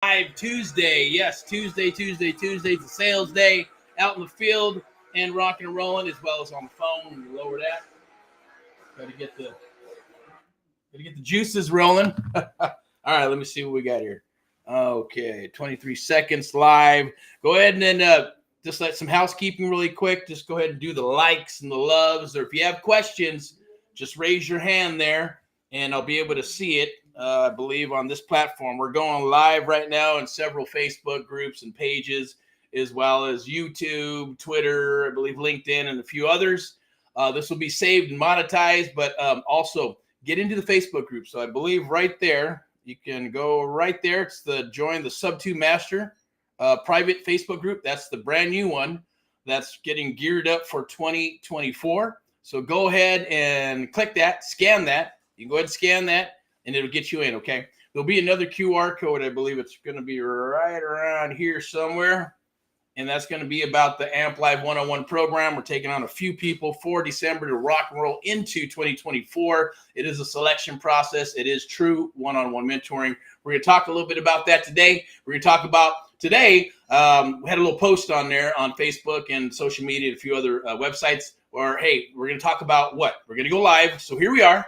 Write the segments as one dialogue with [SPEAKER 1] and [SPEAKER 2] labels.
[SPEAKER 1] Live Tuesday. Yes, Tuesday. Tuesday's the sales day out in the field and rocking and rolling as well as on the phone. You lower that. Gotta get the juices rolling. All right, let me see what we got here. Okay, 23 seconds live. Go ahead and then just let some housekeeping really quick. Just go ahead and do the likes and the loves, or if you have questions, just raise your hand there and I'll be able to see it. I believe on this platform. We're going live right now in several Facebook groups and pages, as well as YouTube, Twitter, I believe LinkedIn, and a few others. This will be saved and monetized, but also get into the Facebook group. So I believe right there, you can go right there. It's the join the Sub 2 Master private Facebook group. That's the brand new one that's getting geared up for 2024. So go ahead and click that, scan that. You can go ahead and scan that, and it'll get you in, okay? There'll be another QR code. I believe it's going to be right around here somewhere, and that's going to be about the AMP Live 101 program. We're taking on a few people for December to rock and roll into 2024. It is a selection process. It is true one-on-one mentoring. We're going to talk a little bit about that today. We're going to talk about today, we had a little post on there on Facebook and social media and a few other websites where, hey, we're going to talk about what? We're going to go live. So here we are.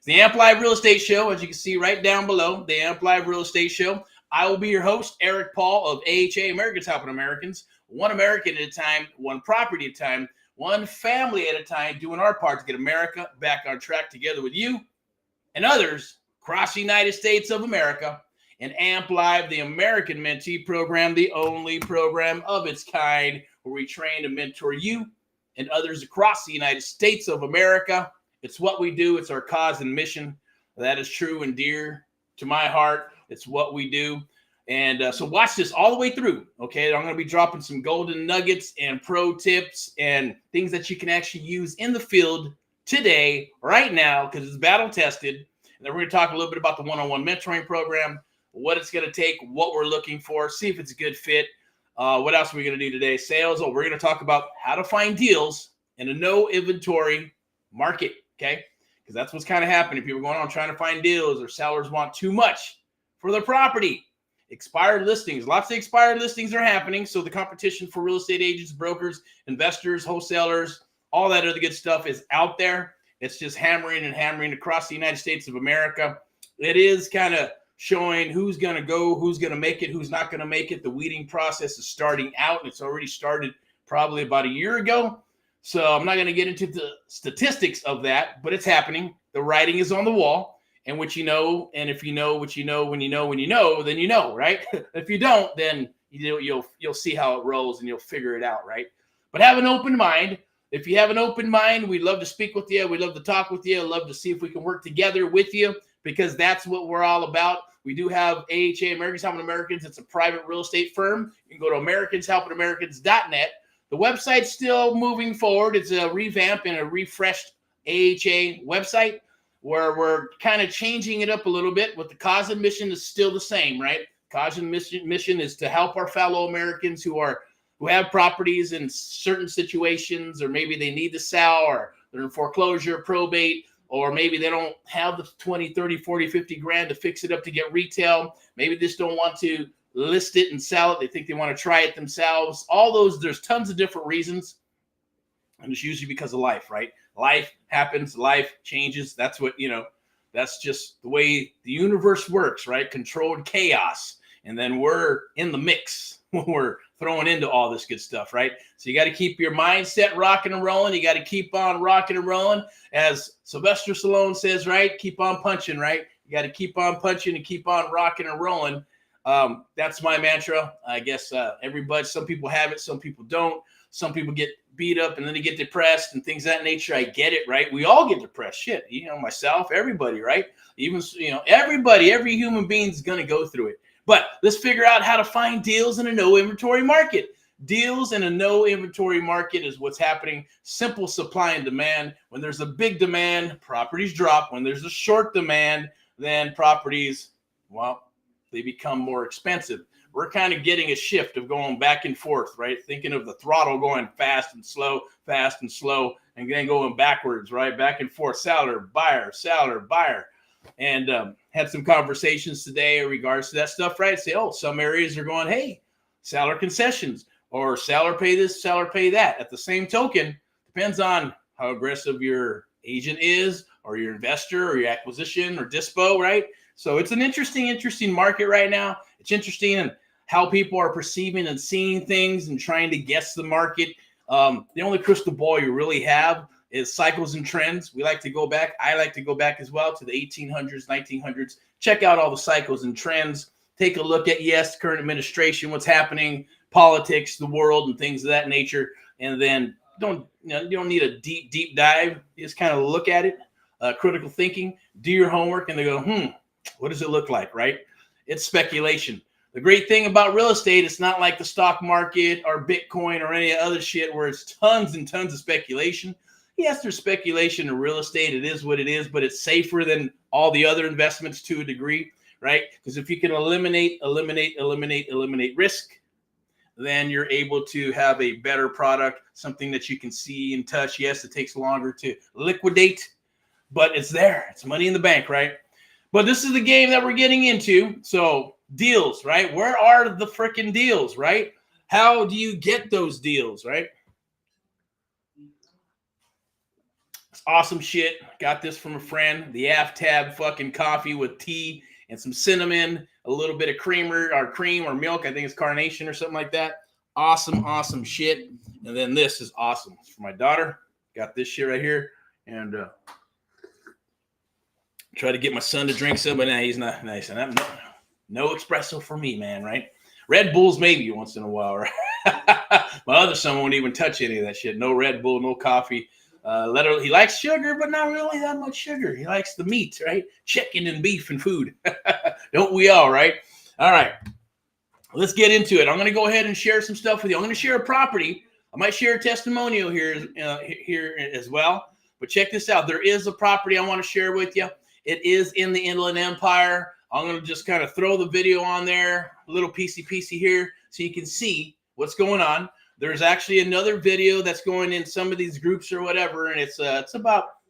[SPEAKER 1] The AMP Live Real Estate Show, as you can see right down below, the AMP Live Real Estate Show. I will be your host, Erick Paul of AHA, America's Helping Americans, one American at a time, one property at a time, one family at a time, doing our part to get America back on track together with you and others across the United States of America. And AMP Live, the American Mentee program, the only program of its kind where we train and mentor you and others across the United States of America. It's what we do. It's our cause and mission. That is true and dear to my heart. It's what we do. And so watch this all the way through, okay? I'm going to be dropping some golden nuggets and pro tips and things that you can actually use in the field today, right now, because it's battle tested. And then we're going to talk a little bit about the one-on-one mentoring program, what it's going to take, what we're looking for, see if it's a good fit. What else are we going to do today? Sales. Oh, we're going to talk about how to find deals in a no inventory market. Okay, because that's what's kind of happening. People are going on trying to find deals, or sellers want too much for their property. Expired listings. Lots of expired listings are happening. So the competition for real estate agents, brokers, investors, wholesalers, all that other good stuff is out there. It's just hammering and hammering across the United States of America. It is kind of showing who's going to go, who's going to make it, who's not going to make it. The weeding process is starting out, and it's already started probably about a year ago. So I'm not going to get into the statistics of that, but it's happening. The writing is on the wall, and what you know, and if you know what you know when you know, then you know, right? If you don't, then you'll see how it rolls and you'll figure it out, right? But have an open mind. If you have an open mind, we'd love to speak with you. We'd love to talk with you. I'd love to see if we can work together with you, because that's what we're all about. We do have AHA, Americans Helping Americans. It's a private real estate firm. You can go to americanshelpingamericans.net. The website's still moving forward. It's a revamp and a refreshed AHA website where we're kind of changing it up a little bit, but the cause and mission is still the same, right? Cause and mission is to help our fellow Americans who have properties in certain situations, or maybe they need to sell, or they're in foreclosure, probate, or maybe they don't have the 20, 30, 40, 50 grand to fix it up to get retail. Maybe they just don't want to list it and sell it. They think they want to try it themselves. All those, there's tons of different reasons. And it's usually because of life, right? Life happens, life changes. That's what, that's just the way the universe works, right? Controlled chaos. And then we're in the mix when we're throwing into all this good stuff, right? So you got to keep your mindset rocking and rolling. You got to keep on rocking and rolling. As Sylvester Stallone says, right? Keep on punching, right? You got to keep on punching and keep on rocking and rolling. That's my mantra. I guess everybody, some people have it, some people don't. Some people get beat up and then they get depressed and things of that nature. I get it, right? We all get depressed. Shit, myself, everybody, right? Even, everybody, every human being is going to go through it. But let's figure out how to find deals in a no inventory market. Deals in a no inventory market is what's happening. Simple supply and demand. When there's a big demand, properties drop. When there's a short demand, then properties, they become more expensive. We're kind of getting a shift of going back and forth, right? Thinking of the throttle going fast and slow, and then going backwards, right? Back and forth, seller, buyer. And had some conversations today in regards to that stuff, right? Say, oh, some areas are going, hey, seller concessions or seller pay this, seller pay that. At the same token, depends on how aggressive your agent is or your investor or your acquisition or dispo, right? So it's an interesting market right now. It's interesting in how people are perceiving and seeing things and trying to guess the market. The only crystal ball you really have is cycles and trends. We like to go back. I like to go back as well to the 1800s, 1900s. Check out all the cycles and trends. Take a look at, yes, current administration, what's happening, politics, the world, and things of that nature. And then you don't need a deep dive. You just kind of look at it, critical thinking, do your homework, and they go, what does it look like, right? It's speculation. The great thing about real estate, it's not like the stock market or Bitcoin or any other shit where it's tons and tons of speculation. Yes, there's speculation in real estate. It is what it is, but it's safer than all the other investments to a degree, right? Because if you can eliminate risk, then you're able to have a better product, something that you can see and touch. Yes, it takes longer to liquidate, but it's there. It's money in the bank, right? But this is the game that we're getting into. So deals, right? Where are the freaking deals, right? How do you get those deals, right? It's awesome shit. Got this from a friend. The Aftab fucking coffee with tea and some cinnamon, a little bit of cream or milk. I think it's carnation or something like that. Awesome shit. And then this is awesome. It's for my daughter. Got this shit right here. And try to get my son to drink some, but he's not nice. And no espresso for me, man, right? Red Bulls maybe once in a while, right? My other son won't even touch any of that shit. No Red Bull, no coffee. He likes sugar, but not really that much sugar. He likes the meat, right? Chicken and beef and food. Don't we all, right? All right. Let's get into it. I'm going to go ahead and share some stuff with you. I'm going to share a property. I might share a testimonial here as well. But check this out. There is a property I want to share with you. It is in the Inland Empire. I'm going to just kind of throw the video on there, a little piecey here, so you can see what's going on. There's actually another video that's going in some of these groups or whatever, and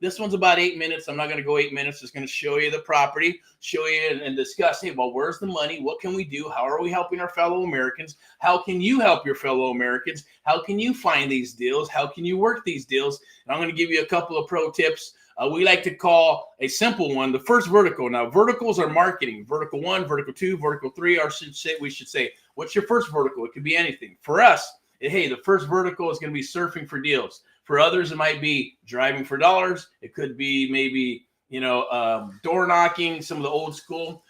[SPEAKER 1] this one's about 8 minutes. I'm not going to go 8 minutes. Just going to show you the property, show you and discuss, hey, well, where's the money? What can we do? How are we helping our fellow Americans? How can you help your fellow Americans? How can you find these deals? How can you work these deals? And I'm going to give you a couple of pro tips. We like to call a simple one the first vertical. Now, verticals are marketing. Vertical 1, vertical 2, vertical 3. We should say, what's your first vertical? It could be anything. For us, hey, the first vertical is going to be surfing for deals. For others, it might be driving for dollars. It could be maybe, door knocking, some of the old school.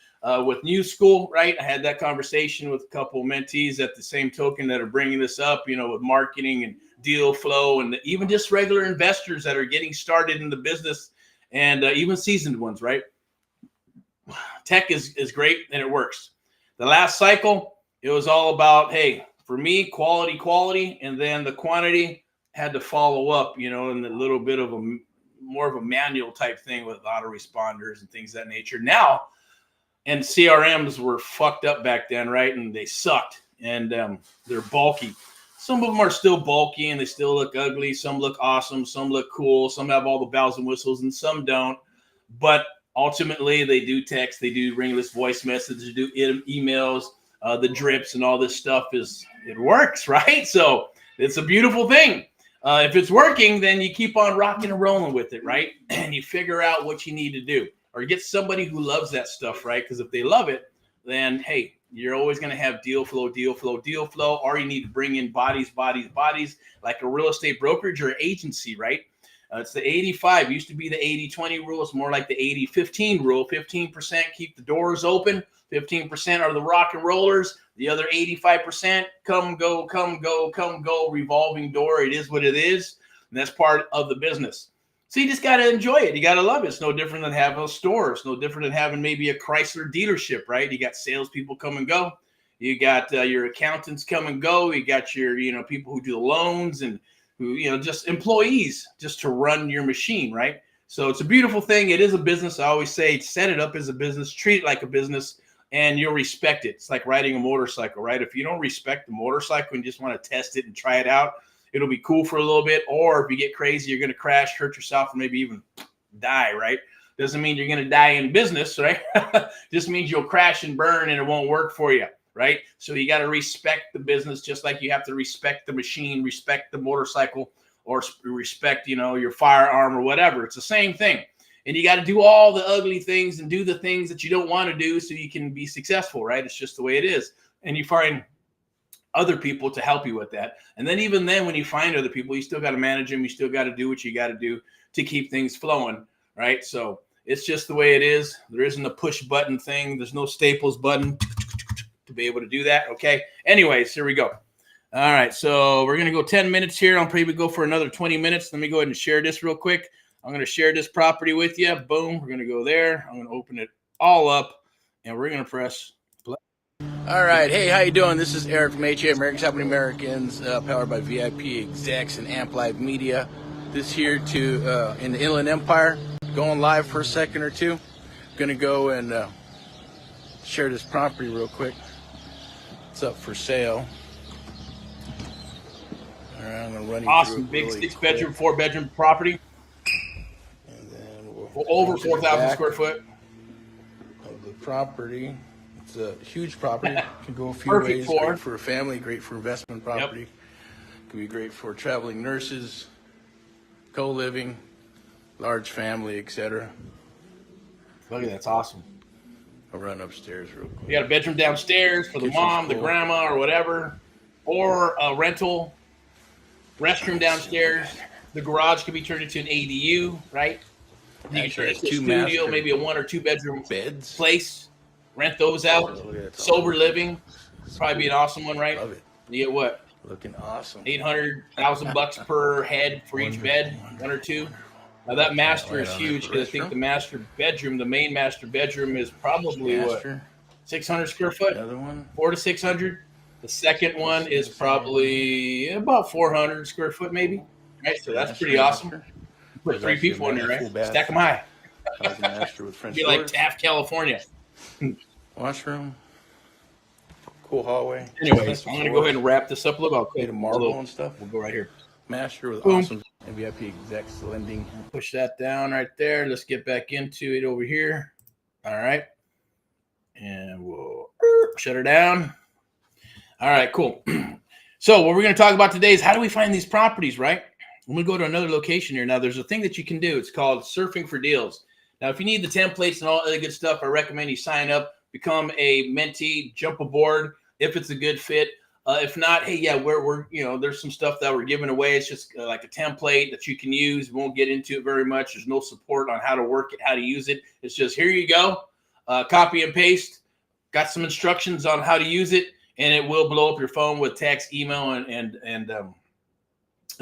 [SPEAKER 1] With new school, right? I had that conversation with a couple of mentees at the same token that are bringing this up, with marketing and deal flow and even just regular investors that are getting started in the business and even seasoned ones, right? Tech is great and it works. The last cycle, it was all about, hey, for me, quality, and then the quantity had to follow up, and a little bit of more of a manual type thing with autoresponders and things of that nature. Now, and CRMs were fucked up back then, right? And they sucked, and they're bulky. Some of them are still bulky, and they still look ugly. Some look awesome. Some look cool. Some have all the bells and whistles, and some don't. But ultimately, they do text. They do ringless voice messages. They do emails. The drips and all this stuff it works, right? So it's a beautiful thing. If it's working, then you keep on rocking and rolling with it, right? And you figure out what you need to do. Or get somebody who loves that stuff, right? Because if they love it, then, hey, you're always going to have deal flow, or you need to bring in bodies, like a real estate brokerage or agency, right? It's the 85. Used to be the 80-20 rule. It's more like the 80-15 rule. 15% keep the doors open. 15% are the rock and rollers. The other 85% come, go, revolving door. It is what it is. And that's part of the business. So you just got to enjoy it. You got to love it. It's no different than having a store. It's no different than having maybe a Chrysler dealership, right? You got salespeople come and go. You got your accountants come and go. You got your, people who do the loans and who, just employees just to run your machine, right? So it's a beautiful thing. It is a business. I always say set it up as a business, treat it like a business, and you'll respect it. It's like riding a motorcycle, right? If you don't respect the motorcycle and just want to test it and try it out, it'll be cool for a little bit. Or if you get crazy, you're going to crash, hurt yourself, or maybe even die, right? Doesn't mean you're going to die in business, right? Just means you'll crash and burn and it won't work for you, right? So you got to respect the business just like you have to respect the machine, respect the motorcycle, or respect, your firearm or whatever. It's the same thing. And you got to do all the ugly things and do the things that you don't want to do so you can be successful, right? It's just the way it is. And you find other people to help you with that. And then even then, when you find other people, you still got to manage them. You still got to do what you got to do to keep things flowing, right? So it's just the way it is. There isn't a push button thing. There's no staples button to be able to do that, okay? Anyways, here we go. All right, so we're going to go 10 minutes here. I'll probably go for another 20 minutes. Let me go ahead and share this real quick. I'm going to share this property with you. Boom, we're going to go there. I'm going to open it all up, and we're going to press play. All right, hey, how you doing? This is Erick from Mentee, Americans Helping Americans, powered by VIP Execs and Amp Live Media. This here to in the Inland Empire, going live for a second or two. I'm going to go and share this property real quick. It's up for sale. All right, I'm going to run you awesome, through it big 6-bedroom, 4-bedroom property. And then we'll over 4,000 square foot
[SPEAKER 2] of the property. It's a huge property. It can go a few
[SPEAKER 1] Perfect
[SPEAKER 2] ways. Great for a family, great for investment property.
[SPEAKER 1] Yep.
[SPEAKER 2] Can be great for traveling nurses, co-living, large family, etc.
[SPEAKER 1] Look at that, that's awesome.
[SPEAKER 2] I'll run upstairs real quick.
[SPEAKER 1] You got a bedroom downstairs for the mom, the grandma, or whatever, or a rental restroom downstairs. The garage could be turned into an ADU, right? You can turn it into a studio, maybe a 1 or 2 bedroom
[SPEAKER 2] beds
[SPEAKER 1] place. Rent those out. Sober living, probably be an awesome one, right?
[SPEAKER 2] Love it.
[SPEAKER 1] You get what?
[SPEAKER 2] Looking awesome.
[SPEAKER 1] $800,000 per head for each bed, 1 or 2. Now that master is huge because I think the master bedroom, the main master bedroom, is probably what, 600 square foot.
[SPEAKER 2] Another one,
[SPEAKER 1] 400 to 600. The second one is probably about 400 square foot, maybe. Right, so that's pretty awesome. Put 3 people in there, right? Stack them high.
[SPEAKER 2] Master with French
[SPEAKER 1] Be like Taft, California.
[SPEAKER 2] Washroom, cool hallway.
[SPEAKER 1] Anyways, I'm gonna go ahead and wrap this up a little.
[SPEAKER 2] Made of marble and stuff.
[SPEAKER 1] We'll go right here.
[SPEAKER 2] Master with
[SPEAKER 1] Boom.
[SPEAKER 2] awesome VIP execs lending.
[SPEAKER 1] Push that down right there. Let's get back into it over here. All right, and we'll shut her down. All right, cool. So what we're going to talk about today is how do we find these properties, right? I'm going to go to another location here. Now, there's a thing that you can do. It's called surfing for deals. Now, if you need the templates and all other good stuff, I recommend you sign up, become a mentee, jump aboard if it's a good fit. If not, hey, yeah, we're there's some stuff that we're giving away. It's just like a template that you can use. We won't get into it very much. There's no support on how to work it, how to use it. It's just here you go, copy and paste. Got some instructions on how to use it. And it will blow up your phone with text, email, and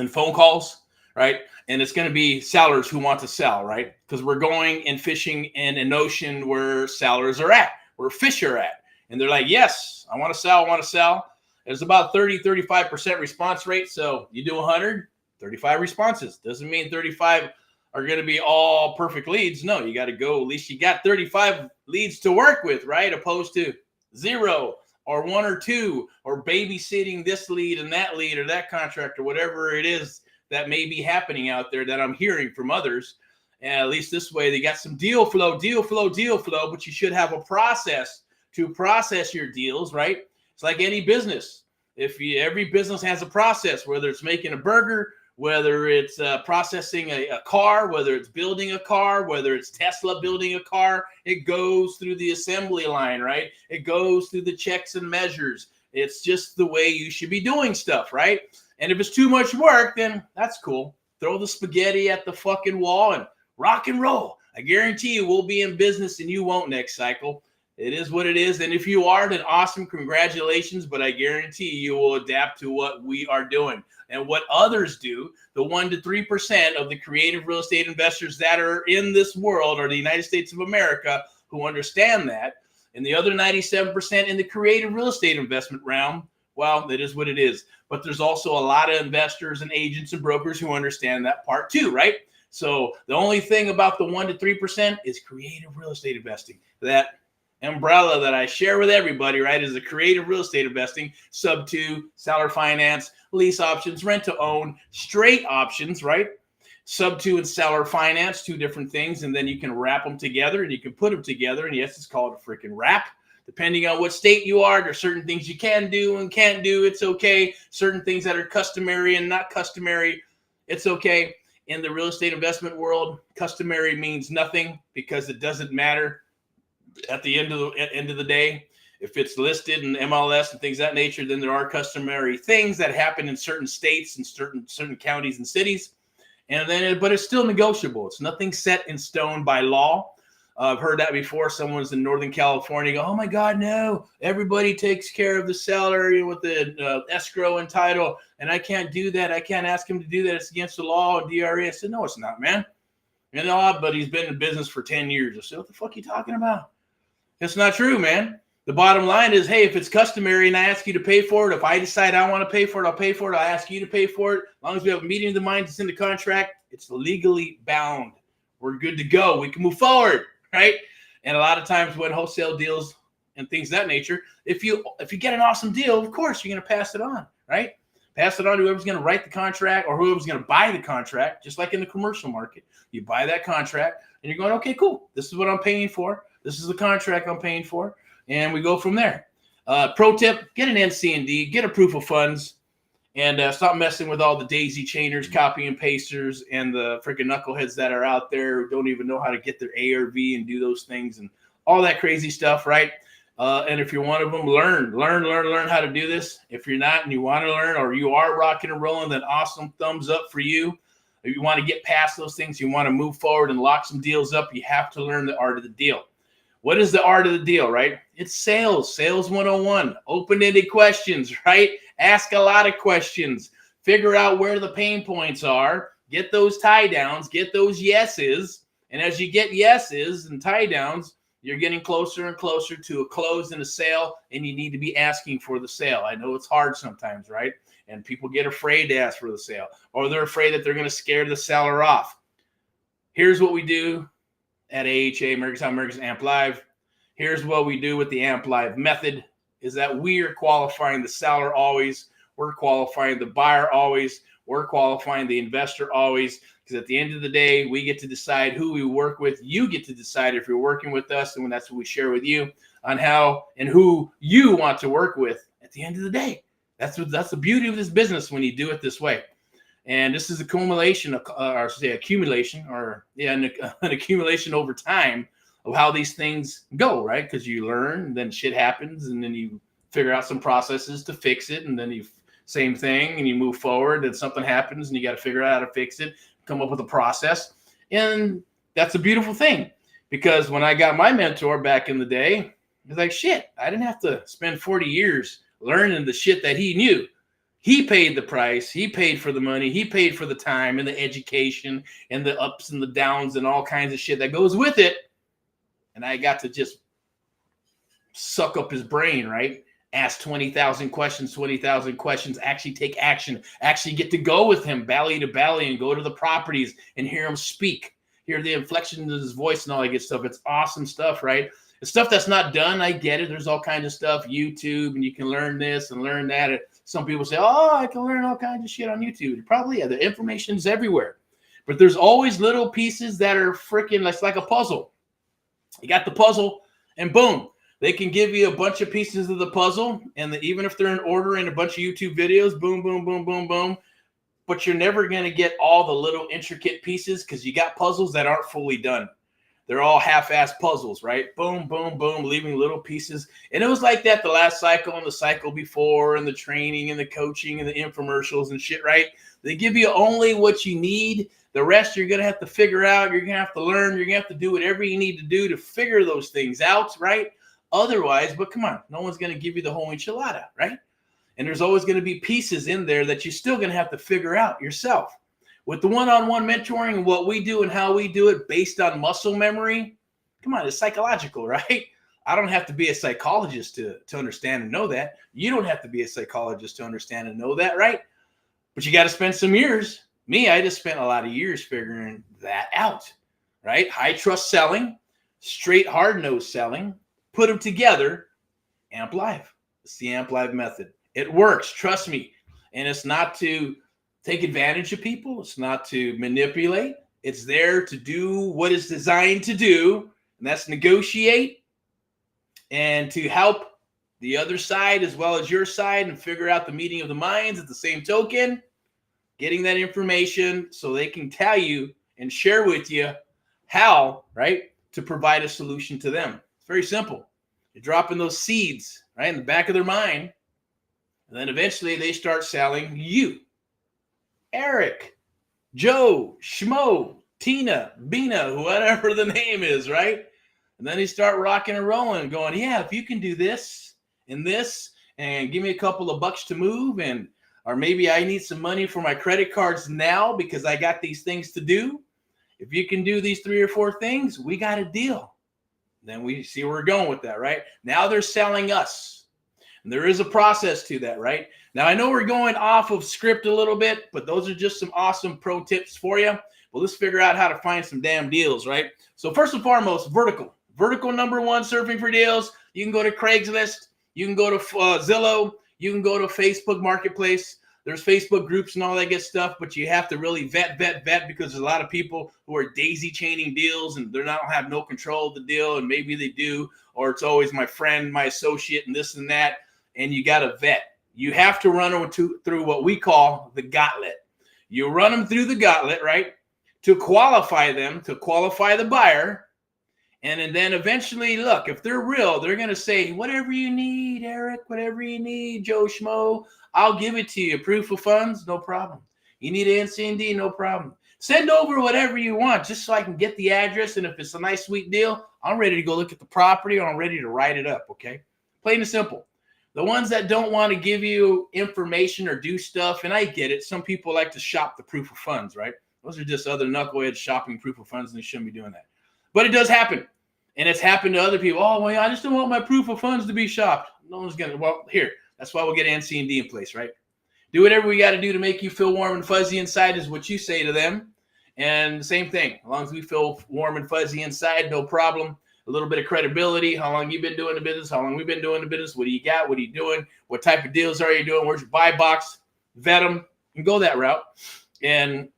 [SPEAKER 1] phone calls, right? And it's going to be sellers who want to sell, right? Because we're going and fishing in an ocean where sellers are at, where fish are at. And they're like, yes, I want to sell, I want to sell. There's about 30-35% response rate. So you do 100, 35 responses. Doesn't mean 35 are going to be all perfect leads. No, you got to go. At least you got 35 leads to work with, right? Opposed to 0. Or 1 or 2, or babysitting this lead and that lead or that contract or whatever it is that may be happening out there that I'm hearing from others. And at least this way, they got some deal flow, but you should have a process to process your deals, right? It's like any business. Every business has a process, whether it's making a burger, whether it's processing a car, whether it's building a car, whether it's Tesla building a car, it goes through the assembly line, right? It goes through the checks and measures. It's just the way you should be doing stuff, right? And if it's too much work, then that's cool. Throw the spaghetti at the fucking wall and rock and roll. I guarantee you we'll be in business and you won't next cycle. It is what it is. And if you are, then awesome, congratulations. But I guarantee you will adapt to what we are doing and what others do. The 1 to 3% of the creative real estate investors that are in this world or the United States of America who understand that. And the other 97% in the creative real estate investment realm, well, that is what it is. But there's also a lot of investors and agents and brokers who understand that part too, right? So the only thing about the 1 to 3% is creative real estate investing. That umbrella that I share with everybody, right, is the creative real estate investing, sub-2, seller finance, lease options, rent to own, straight options, right? Sub-to and seller finance, two different things, and then you can wrap them together and you can put them together. And yes, it's called a freaking wrap. Depending on what state you are, there's certain things you can do and can't do. It's okay. Certain things that are customary and not customary, it's okay. In the real estate investment world, customary means nothing because it doesn't matter at the end of the day. If it's listed in MLS and things of that nature, then there are customary things that happen in certain states and certain counties and cities. And then, but it's still negotiable. It's nothing set in stone by law. I've heard that before. Someone's in Northern California go, oh my God, no, everybody takes care of the seller with the escrow and title. And I can't do that. I can't ask him to do that. It's against the law and DRE. I said, no, it's not, man. You know, but he's been in business for 10 years. I said, what the fuck are you talking about? It's not true, man. The bottom line is, hey, if it's customary and I ask you to pay for it, if I decide I want to pay for it, I'll pay for it. I'll ask you to pay for it. As long as we have a meeting of the minds, it's in the contract, it's legally bound. We're good to go. We can move forward, right? And a lot of times when wholesale deals and things of that nature, if you get an awesome deal, of course, you're going to pass it on, right? Pass it on to whoever's going to write the contract or whoever's going to buy the contract, just like in the commercial market. You buy that contract and you're going, okay, cool. This is what I'm paying for. This is the contract I'm paying for. And we go from there. Pro tip, get an NC&D, get a proof of funds, and stop messing with all the daisy chainers, copy and pasters, and the freaking knuckleheads that are out there who don't even know how to get their ARV and do those things and all that crazy stuff, right? And if you're one of them, learn how to do this. If you're not and you want to learn or you are rocking and rolling, then awesome, thumbs up for you. If you want to get past those things, you want to move forward and lock some deals up, you have to learn the art of the deal. What is the art of the deal, right? It's sales 101, open-ended questions, right? Ask a lot of questions, figure out where the pain points are, get those tie downs, get those yeses. And as you get yeses and tie downs, you're getting closer and closer to a close and a sale, and you need to be asking for the sale. I know it's hard sometimes, right? And people get afraid to ask for the sale, or they're afraid that they're going to scare the seller off. Here's what we do at AHA, America's Amp Live. Here's what we do with the Amp Live method is that we are qualifying the seller always. We're qualifying the buyer always. We're qualifying the investor always, because at the end of the day, we get to decide who we work with. You get to decide if you're working with us, and that's what we share with you on how and who you want to work with at the end of the day. That's the beauty of this business when you do it this way. And this is accumulation, an accumulation over time of how these things go, right? Because you learn, and then shit happens, and then you figure out some processes to fix it, and then you same thing, and you move forward, and something happens, and you got to figure out how to fix it, come up with a process. And that's a beautiful thing, because when I got my mentor back in the day, it was like, shit, I didn't have to spend 40 years learning the shit that he knew. He paid the price. He paid for the money. He paid for the time and the education and the ups and the downs and all kinds of shit that goes with it. And I got to just suck up his brain, right? Ask 20,000 questions, actually take action, actually get to go with him belly to belly and go to the properties and hear him speak, hear the inflection of his voice and all that good stuff. It's awesome stuff, right? The stuff that's not done, I get it. There's all kinds of stuff, YouTube, and you can learn this and learn that. Some people say, oh, I can learn all kinds of shit on YouTube. Probably, yeah, the information's everywhere. But there's always little pieces that are freaking, it's like a puzzle. You got the puzzle, and boom, they can give you a bunch of pieces of the puzzle, and even if they're in order in a bunch of YouTube videos, boom, boom, boom, boom, boom. But you're never going to get all the little intricate pieces because you got puzzles that aren't fully done. They're all half-assed puzzles, right? Boom, boom, boom, leaving little pieces. And it was like that the last cycle and the cycle before and the training and the coaching and the infomercials and shit, right? They give you only what you need. The rest you're going to have to figure out. You're going to have to learn. You're going to have to do whatever you need to do to figure those things out, right? Otherwise, but come on, no one's going to give you the whole enchilada, right? And there's always going to be pieces in there that you're still going to have to figure out yourself. With the one-on-one mentoring and what we do and how we do it based on muscle memory, come on, it's psychological, right? I don't have to be a psychologist to understand and know that. You don't have to be a psychologist to understand and know that, right? But you got to spend some years. Me, I just spent a lot of years figuring that out, right? High trust selling, straight hard-nosed selling, put them together, Amp Live. It's the Amp Live method. It works, trust me. And it's not to take advantage of people. It's not to manipulate. It's there to do what it's designed to do, and that's negotiate and to help the other side as well as your side and figure out the meeting of the minds. At the same token, getting that information so they can tell you and share with you how, right, to provide a solution to them. It's very simple. You're dropping those seeds, right, in the back of their mind, and then eventually they start selling you. Eric, Joe, Schmo, Tina, Bina, whatever the name is, right? And then they start rocking and rolling, going, yeah, if you can do this and this, and give me a couple of bucks to move, and or maybe I need some money for my credit cards now because I got these things to do. If you can do these 3 or 4 things, we got a deal. Then we see where we're going with that, right? Now they're selling us. And there is a process to that, right? Now, I know we're going off of script a little bit, but those are just some awesome pro tips for you. But let's figure out how to find some damn deals, right? So first and foremost, vertical. Vertical number 1, surfing for deals. You can go to Craigslist. You can go to Zillow. You can go to Facebook Marketplace. There's Facebook groups and all that good stuff, but you have to really vet because there's a lot of people who are daisy chaining deals and they're not have no control of the deal, and maybe they do, or it's always my friend, my associate, and this and that, and you got to vet. You have to run them through what we call the gauntlet. You run them through the gauntlet, right, to qualify them, to qualify the buyer, and then eventually, look, if they're real, they're going to say, whatever you need, Eric, whatever you need, Joe Schmo, I'll give it to you. Proof of funds, no problem. You need an NCND, no problem. Send over whatever you want just so I can get the address, and if it's a nice, sweet deal, I'm ready to go look at the property, or I'm ready to write it up, okay? Plain and simple. The ones that don't want to give you information or do stuff, and I get it, some people like to shop the proof of funds, right? Those are just other knuckleheads shopping proof of funds, and they shouldn't be doing that. But it does happen. And it's happened to other people. Oh, well, I just don't want my proof of funds to be shopped. No one's going to. Well, here. That's why we'll get NCND in place, right? Do whatever we got to do to make you feel warm and fuzzy inside is what you say to them. And the same thing. As long as we feel warm and fuzzy inside, no problem. A little bit of credibility. How long you been doing the business? How long we been doing the business? What do you got? What are you doing? What type of deals are you doing? Where's your buy box? Vet them and go that route. And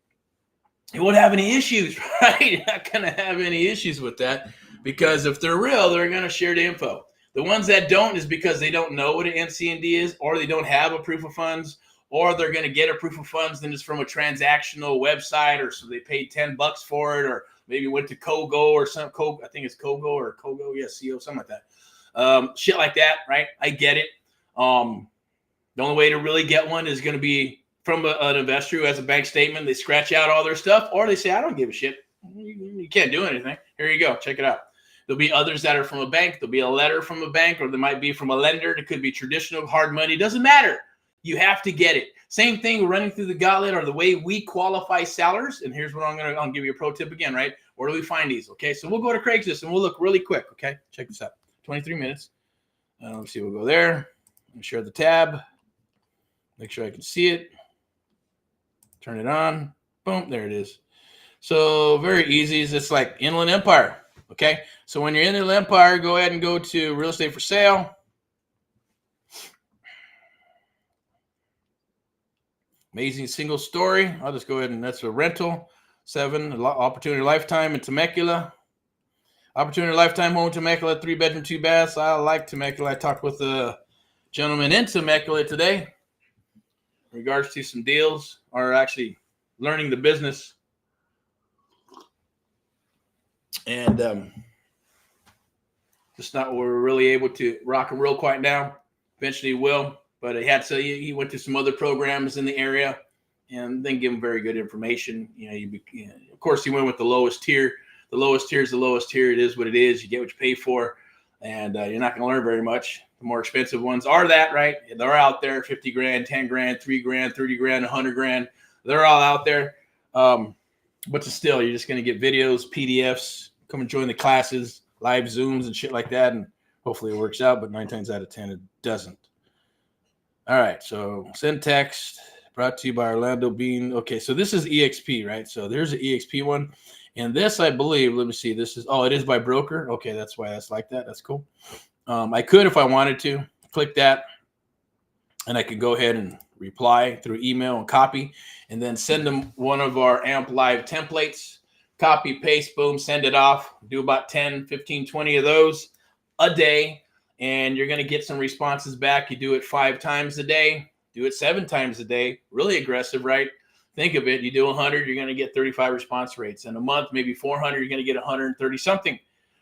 [SPEAKER 1] you won't have any issues, right? You're not going to have any issues with that. Because if they're real, they're going to share the info. The ones that don't is because they don't know what an NCND is, or they don't have a proof of funds, or they're going to get a proof of funds and it's from a transactional website, or so they paid $10 for it, or maybe went to Kogo or some I think it's Kogo or Kogo, yes, CO, something like that. Shit like that, right? I get it. The only way to really get one is going to be from an investor who has a bank statement. They scratch out all their stuff, or they say, I don't give a shit. You can't do anything. Here you go. Check it out. There'll be others that are from a bank. There'll be a letter from a bank, or there might be from a lender. It could be traditional hard money. It doesn't matter. You have to get it. Same thing running through the gauntlet, or the way we qualify sellers. And here's what I'll give you a pro tip again, right? Where do we find these? Okay, so we'll go to Craigslist and we'll look really quick. Okay, check this out. 23 minutes. Let's see. We'll go there and share the tab. Make sure I can see it. Turn it on. Boom. There it is. So very easy. It's like Inland Empire. Okay, so when you're in the Empire, go ahead and go to real estate for sale. Amazing single story. I'll just go ahead and that's a rental. 7, opportunity lifetime in Temecula. Opportunity lifetime home in Temecula, 3-bedroom, 2 baths. I like Temecula. I talked with a gentleman in Temecula today in regards to some deals, or actually learning the business. And just not what we're really able to rock and roll quite now. Eventually will, but he went to some other programs in the area, and then give him very good information. Of course, he went with the lowest tier. The lowest tier is the lowest tier. It is what it is. You get what you pay for, and you're not going to learn very much. The more expensive ones are that, right? They're out there, 50 grand, 10 grand, 3 grand, 30 grand, 100 grand. They're all out there. But still, you're just going to get videos, PDFs, come and join the classes, live Zooms and shit like that. And hopefully it works out, but 9 times out of 10, it doesn't. All right. So send text brought to you by Orlando Bean. Okay. So this is EXP, right? So there's an EXP one. And this, I believe, let me see. This is, it is by broker. Okay. That's why that's like that. That's cool. I could, if I wanted to, click that. and I could go ahead and reply through email and copy, and then send them one of our AMP Live templates, copy, paste, boom, send it off. Do about 10, 15, 20 of those a day, and you're going to get some responses back. You do it 5 times a day, do it 7 times a day. Really aggressive, right? Think of it. You do 100, you're going to get 35 response rates. In a month, maybe 400, you're going to get 130 something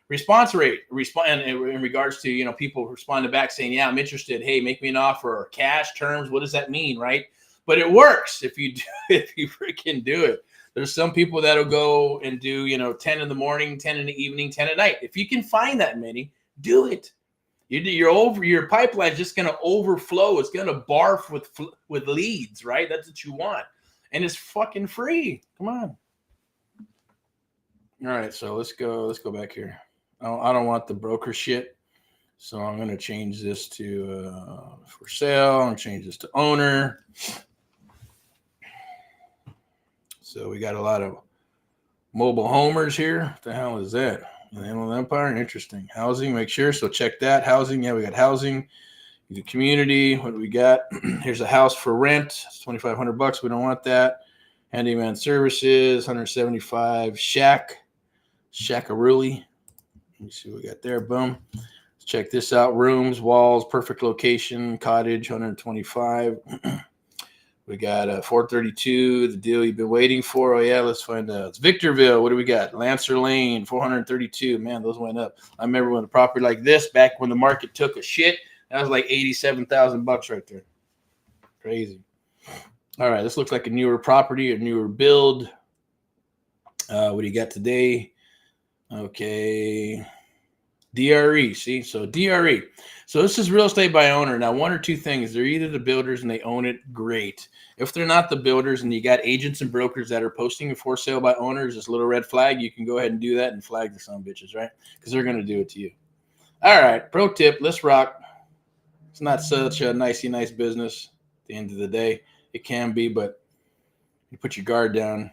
[SPEAKER 1] response rate. Respond in regards to, you know, people responding back saying, yeah, I'm interested. Hey, make me an offer, or cash terms. What does that mean, right? But it works if you do, if you freaking do it. There's some people that'll go and do, you know, 10 in the morning, 10 in the evening, 10 at night. If you can find that many, do it. Your pipeline's just going to overflow. It's going to barf with leads, right? That's what you want. And it's fucking free. Come on. All right, so let's go back here. I don't want the broker shit. So I'm going to change this to for sale. I'm going to change this to owner. So we got a lot of mobile homers here. What the hell is that? Inland Empire, interesting. Housing, make sure. So check that. Housing, yeah, we got housing. The community, what do we got? Here's a house for rent. It's $2,500. We don't want that. Handyman services, 175. Shackarooly. Let me see what we got there. Boom. Let's check this out. Rooms, walls, perfect location. Cottage, 125. We got 432, the deal you've been waiting for. Oh, yeah, let's find out. It's Victorville. What do we got? Lancer Lane, 432. Man, those went up. I remember when a property like this, back when the market took a shit, that was like $87,000 right there. Crazy. All right, this looks like a newer property, a newer build. What do you got today? Okay. DRE, see? So DRE. So this is real estate by owner. Now, one or two things. They're either the builders and they own it, great. If they're not the builders and you got agents and brokers that are posting it for sale by owners, this little red flag, you can go ahead and do that and flag the son of bitches, right? Because they're going to do it to you. All right, pro tip, let's rock. It's not such a nice business at the end of the day. It can be, but you put your guard down,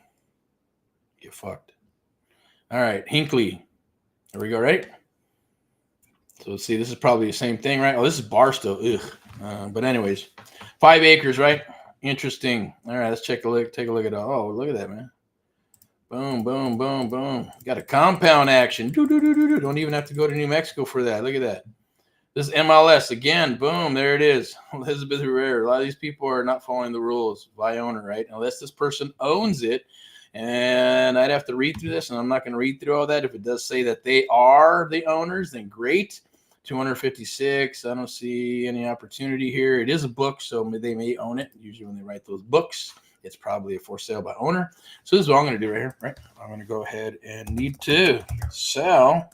[SPEAKER 1] get fucked. All right, Hinckley. There we go, right? So let's see, this is probably the same thing, right? Oh, this is Barstow. Ugh. But anyways, 5 acres, right? Interesting. All right, let's take a look at it. Oh, look at that, man. Boom, boom, boom, boom. Got a compound action. Don't even have to go to New Mexico for that. Look at that. This is MLS again. Boom, there it is. Elizabeth Herrera. A lot of these people are not following the rules by owner, right? Unless this person owns it. And I'd have to read through this, and I'm not going to read through all that. If it does say that they are the owners, then great. 256. I don't see any opportunity here. It is a book, so they may own it. Usually when they write those books, it's probably a for sale by owner. So this is what I'm going to do right here, right? I'm going to go ahead and need to sell.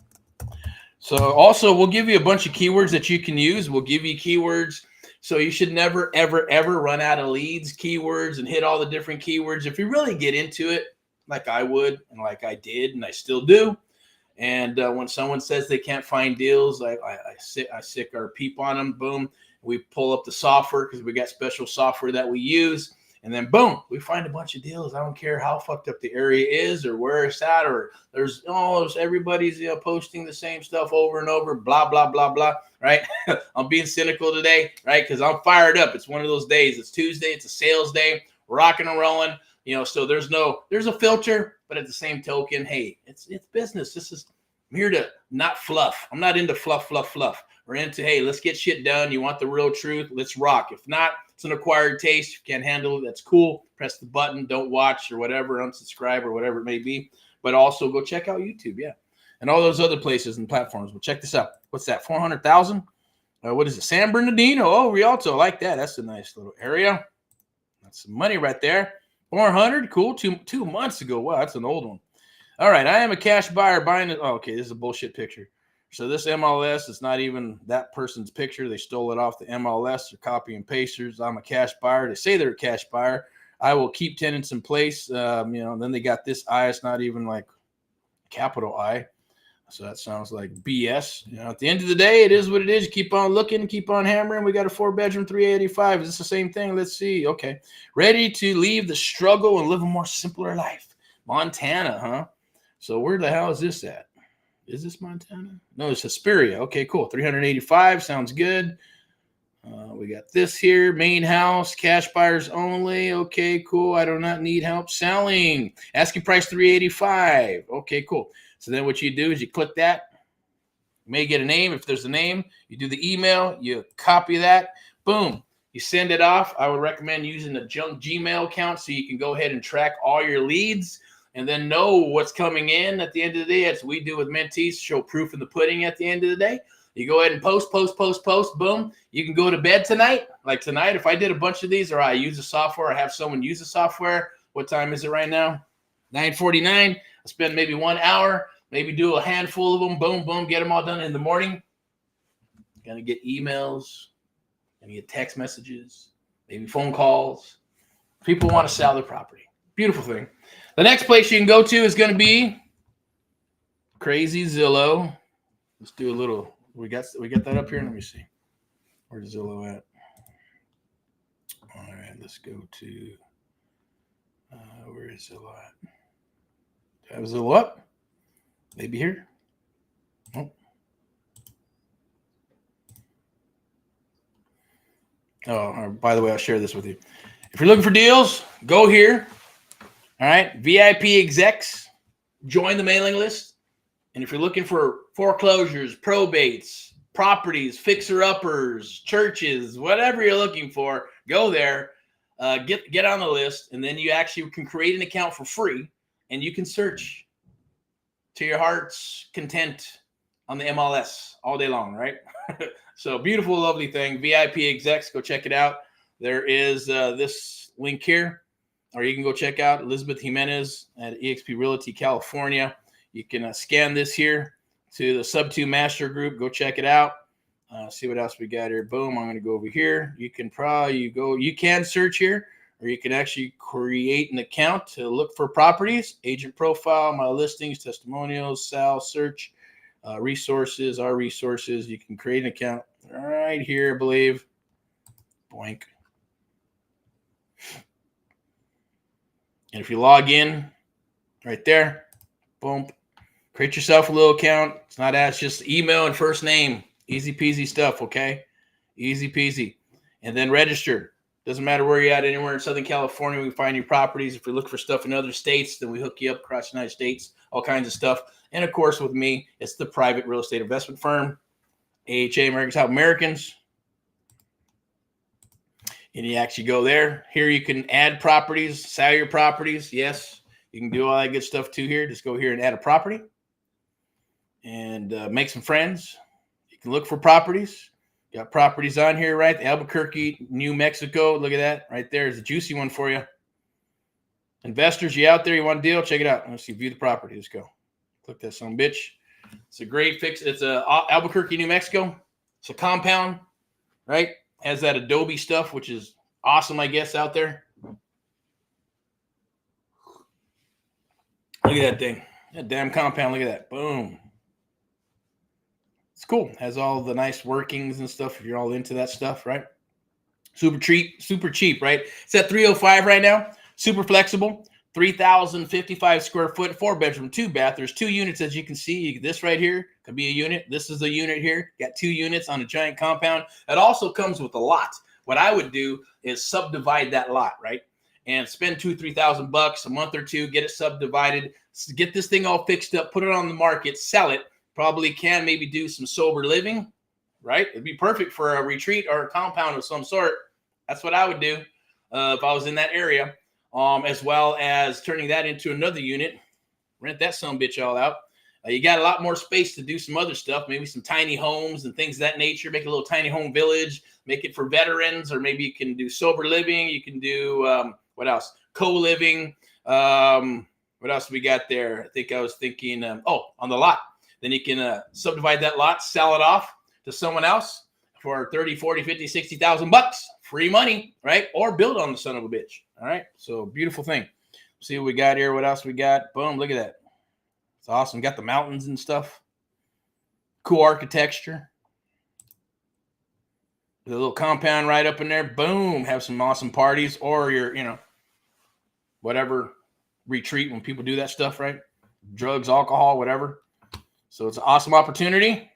[SPEAKER 1] So also, we'll give you a bunch of keywords that you can use. We'll give you keywords. So you should never, ever, ever run out of leads, keywords, and hit all the different keywords. If you really get into it, like I would and like I did and I still do, and when someone says they can't find deals, I sick our peep on them. Boom. We pull up the software because we got special software that we use. And then, boom, we find a bunch of deals. I don't care how fucked up the area is or where it's at, or there's everybody's posting the same stuff over and over, blah, blah, blah, blah, right? I'm being cynical today, right? Because I'm fired up. It's one of those days. It's Tuesday. It's a sales day. We're rocking and rolling. So there's a filter, but at the same token, hey, it's business. I'm here to not fluff. I'm not into fluff. We're into, hey, let's get shit done. You want the real truth? Let's rock. If not, it's an acquired taste. If you can't handle it, that's cool. Press the button. Don't watch or whatever, unsubscribe or whatever it may be. But also go check out YouTube, yeah. And all those other places and platforms. Well, check this out. What's that, 400,000? What is it, San Bernardino? Oh, Rialto. I like that. That's a nice little area. That's some money right there. 400, cool. Two months ago. Wow, that's an old one. All right, I am a cash buyer buying it. Oh, okay, this is a bullshit picture. So this MLS is not even that person's picture. They stole it off the MLS. They're copy and pasters. I'm a cash buyer. They say they're a cash buyer. I will keep tenants in place. And then they got this I. It's not even like capital I. So that sounds like BS. At the end of the day, it is what it is. You keep on looking, keep on hammering. We got a 4-bedroom, 385. Is this the same thing? Let's see. Okay. Ready to leave the struggle and live a more simpler life. Montana, huh? So where the hell is this at? Is this Montana? No, it's Hesperia. Okay, cool. 385 sounds good. We got this here, main house, cash buyers only. Okay, cool. I do not need help selling. Asking price $385. Okay, cool. So then what you do is you click that. You may get a name. If there's a name, you do the email, you copy that, boom, you send it off. I would recommend using a junk Gmail account so you can go ahead and track all your leads and then know what's coming in at the end of the day. As we do with mentees, show proof in the pudding at the end of the day. You go ahead and post, boom. You can go to bed tonight. Like tonight, if I did a bunch of these or I use the software, I have someone use the software. What time is it right now? 9:49. I spend maybe 1 hour, maybe do a handful of them. Boom, boom, get them all done in the morning. Gonna get emails, gonna get text messages, maybe phone calls. People want to sell their property. Beautiful thing. The next place you can go to is going to be Crazy Zillow. Let's do a little. We got that up here. Let me see. Where's Zillow at? All right, let's go to. Where is Zillow at? Do I have Zillow up? Maybe here. Oh, by the way, I'll share this with you. If you're looking for deals, go here. All right, VIP execs, join the mailing list. And if you're looking for foreclosures, probates, properties, fixer-uppers, churches, whatever you're looking for, go there, get on the list, and then you actually can create an account for free, and you can search to your heart's content on the MLS all day long, right? So beautiful, lovely thing. VIP execs, go check it out. There is this link here, or you can go check out Elizabeth Jimenez at eXp Realty California. You can scan this here to the Sub2 Master Group. Go check it out. See what else we got here. Boom. I'm going to go over here. You can search here, or you can actually create an account to look for properties, agent profile, my listings, testimonials, sal, search, resources, our resources. You can create an account right here, I believe. Boink. And if you log in right there, boom, create yourself a little account. It's not as just email and first name. Easy peasy stuff, okay? Easy peasy. And then register. Doesn't matter where you're at, anywhere in Southern California, we can find you properties. If you're looking for stuff in other states, then we hook you up across the United States, all kinds of stuff. And of course, with me, it's the private real estate investment firm, AHA, Americans Help Americans. And you actually go there. Here you can add properties, sell your properties. Yes, you can do all that good stuff too here. Just go here and add a property and make some friends. You can look for properties. Got properties on here, right? Albuquerque, New Mexico. Look at that. Right there is a juicy one for you. Investors, you out there, you want a deal? Check it out. Let's see, view the property. Let's go. Click that son of a bitch. It's a great fix. It's a Albuquerque, New Mexico. It's a compound, right? Has that Adobe stuff, which is awesome, I guess, out there. Look at that thing. That damn compound. Look at that. Boom. It's cool. Has all the nice workings and stuff if you're all into that stuff, right? Super cheap, right? It's at 305 right now. Super flexible. 3,055 square foot, 4-bedroom, 2-bath. There's 2 units, as you can see. This right here could be a unit. This is a unit here. Got 2 units on a giant compound. It also comes with a lot. What I would do is subdivide that lot, right? And spend $2,000-3,000 a month or two, get it subdivided, get this thing all fixed up, put it on the market, sell it. Probably can maybe do some sober living, right? It'd be perfect for a retreat or a compound of some sort. That's what I would do if I was in that area. As well as turning that into another unit, rent that sumbitch all out. You got a lot more space to do some other stuff, maybe some tiny homes and things of that nature. Make a little tiny home village, make it for veterans, or maybe you can do sober living. You can do, what else? Co-living. What else we got there? I think I was thinking, on the lot. Then you can subdivide that lot, sell it off to someone else for 30, 40, 50, 60,000 bucks. Free money, right? Or build on the son of a bitch. All right. So beautiful thing. See what we got here. What else we got? Boom. Look at that. It's awesome. Got the mountains and stuff. Cool architecture. The little compound right up in there. Boom. Have some awesome parties or your, whatever retreat when people do that stuff, right? Drugs, alcohol, whatever. So it's an awesome opportunity.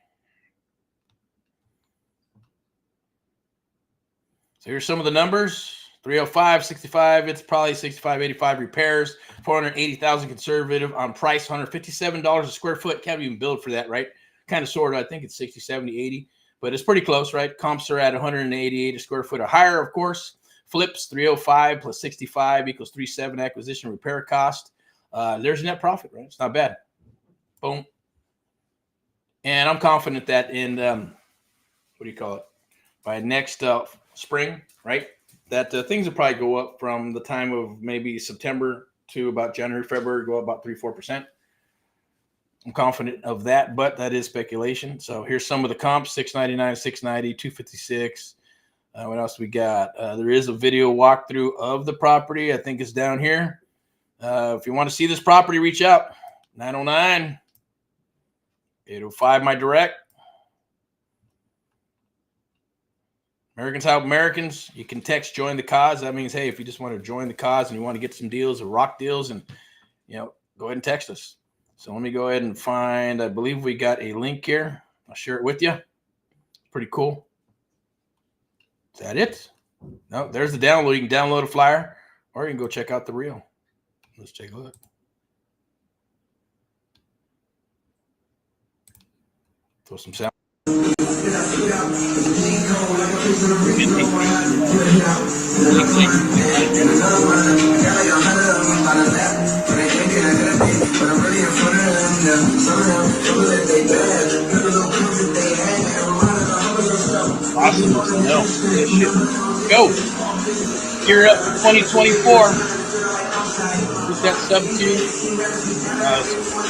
[SPEAKER 1] So here's some of the numbers. 305, 65, it's probably 65, 85 repairs, 480,000 conservative on price, $157 a square foot. Can't even build for that, right? Kind of sort of, I think it's 60, 70, 80, but it's pretty close, right? Comps are at 188 a square foot or higher, of course. Flips, 305 plus 65 equals 37 acquisition repair cost. There's net profit, right? It's not bad. Boom. And I'm confident that in, what do you call it? By next spring, right? That things will probably go up from the time of maybe September to about January, February, go up about 3-4%. I'm confident of that, but that is speculation. So here's some of the comps: 699, 690, 256. What else we got? There is a video walkthrough of the property. I think it's down here. If you want to see this property, reach out. 909-805, my direct. Americans help Americans. You can text join the cause. That means, hey, if you just want to join the cause and you want to get some deals or rock deals, and go ahead and text us. So let me go ahead and find, I believe we got a link here. I'll share it with you. Pretty cool. Is that it? No, there's the download. You can download a flyer, or you can go check out the reel. Let's take a look. Throw some sound. Awesome. No, go. Gear up for 2024. With that sub-2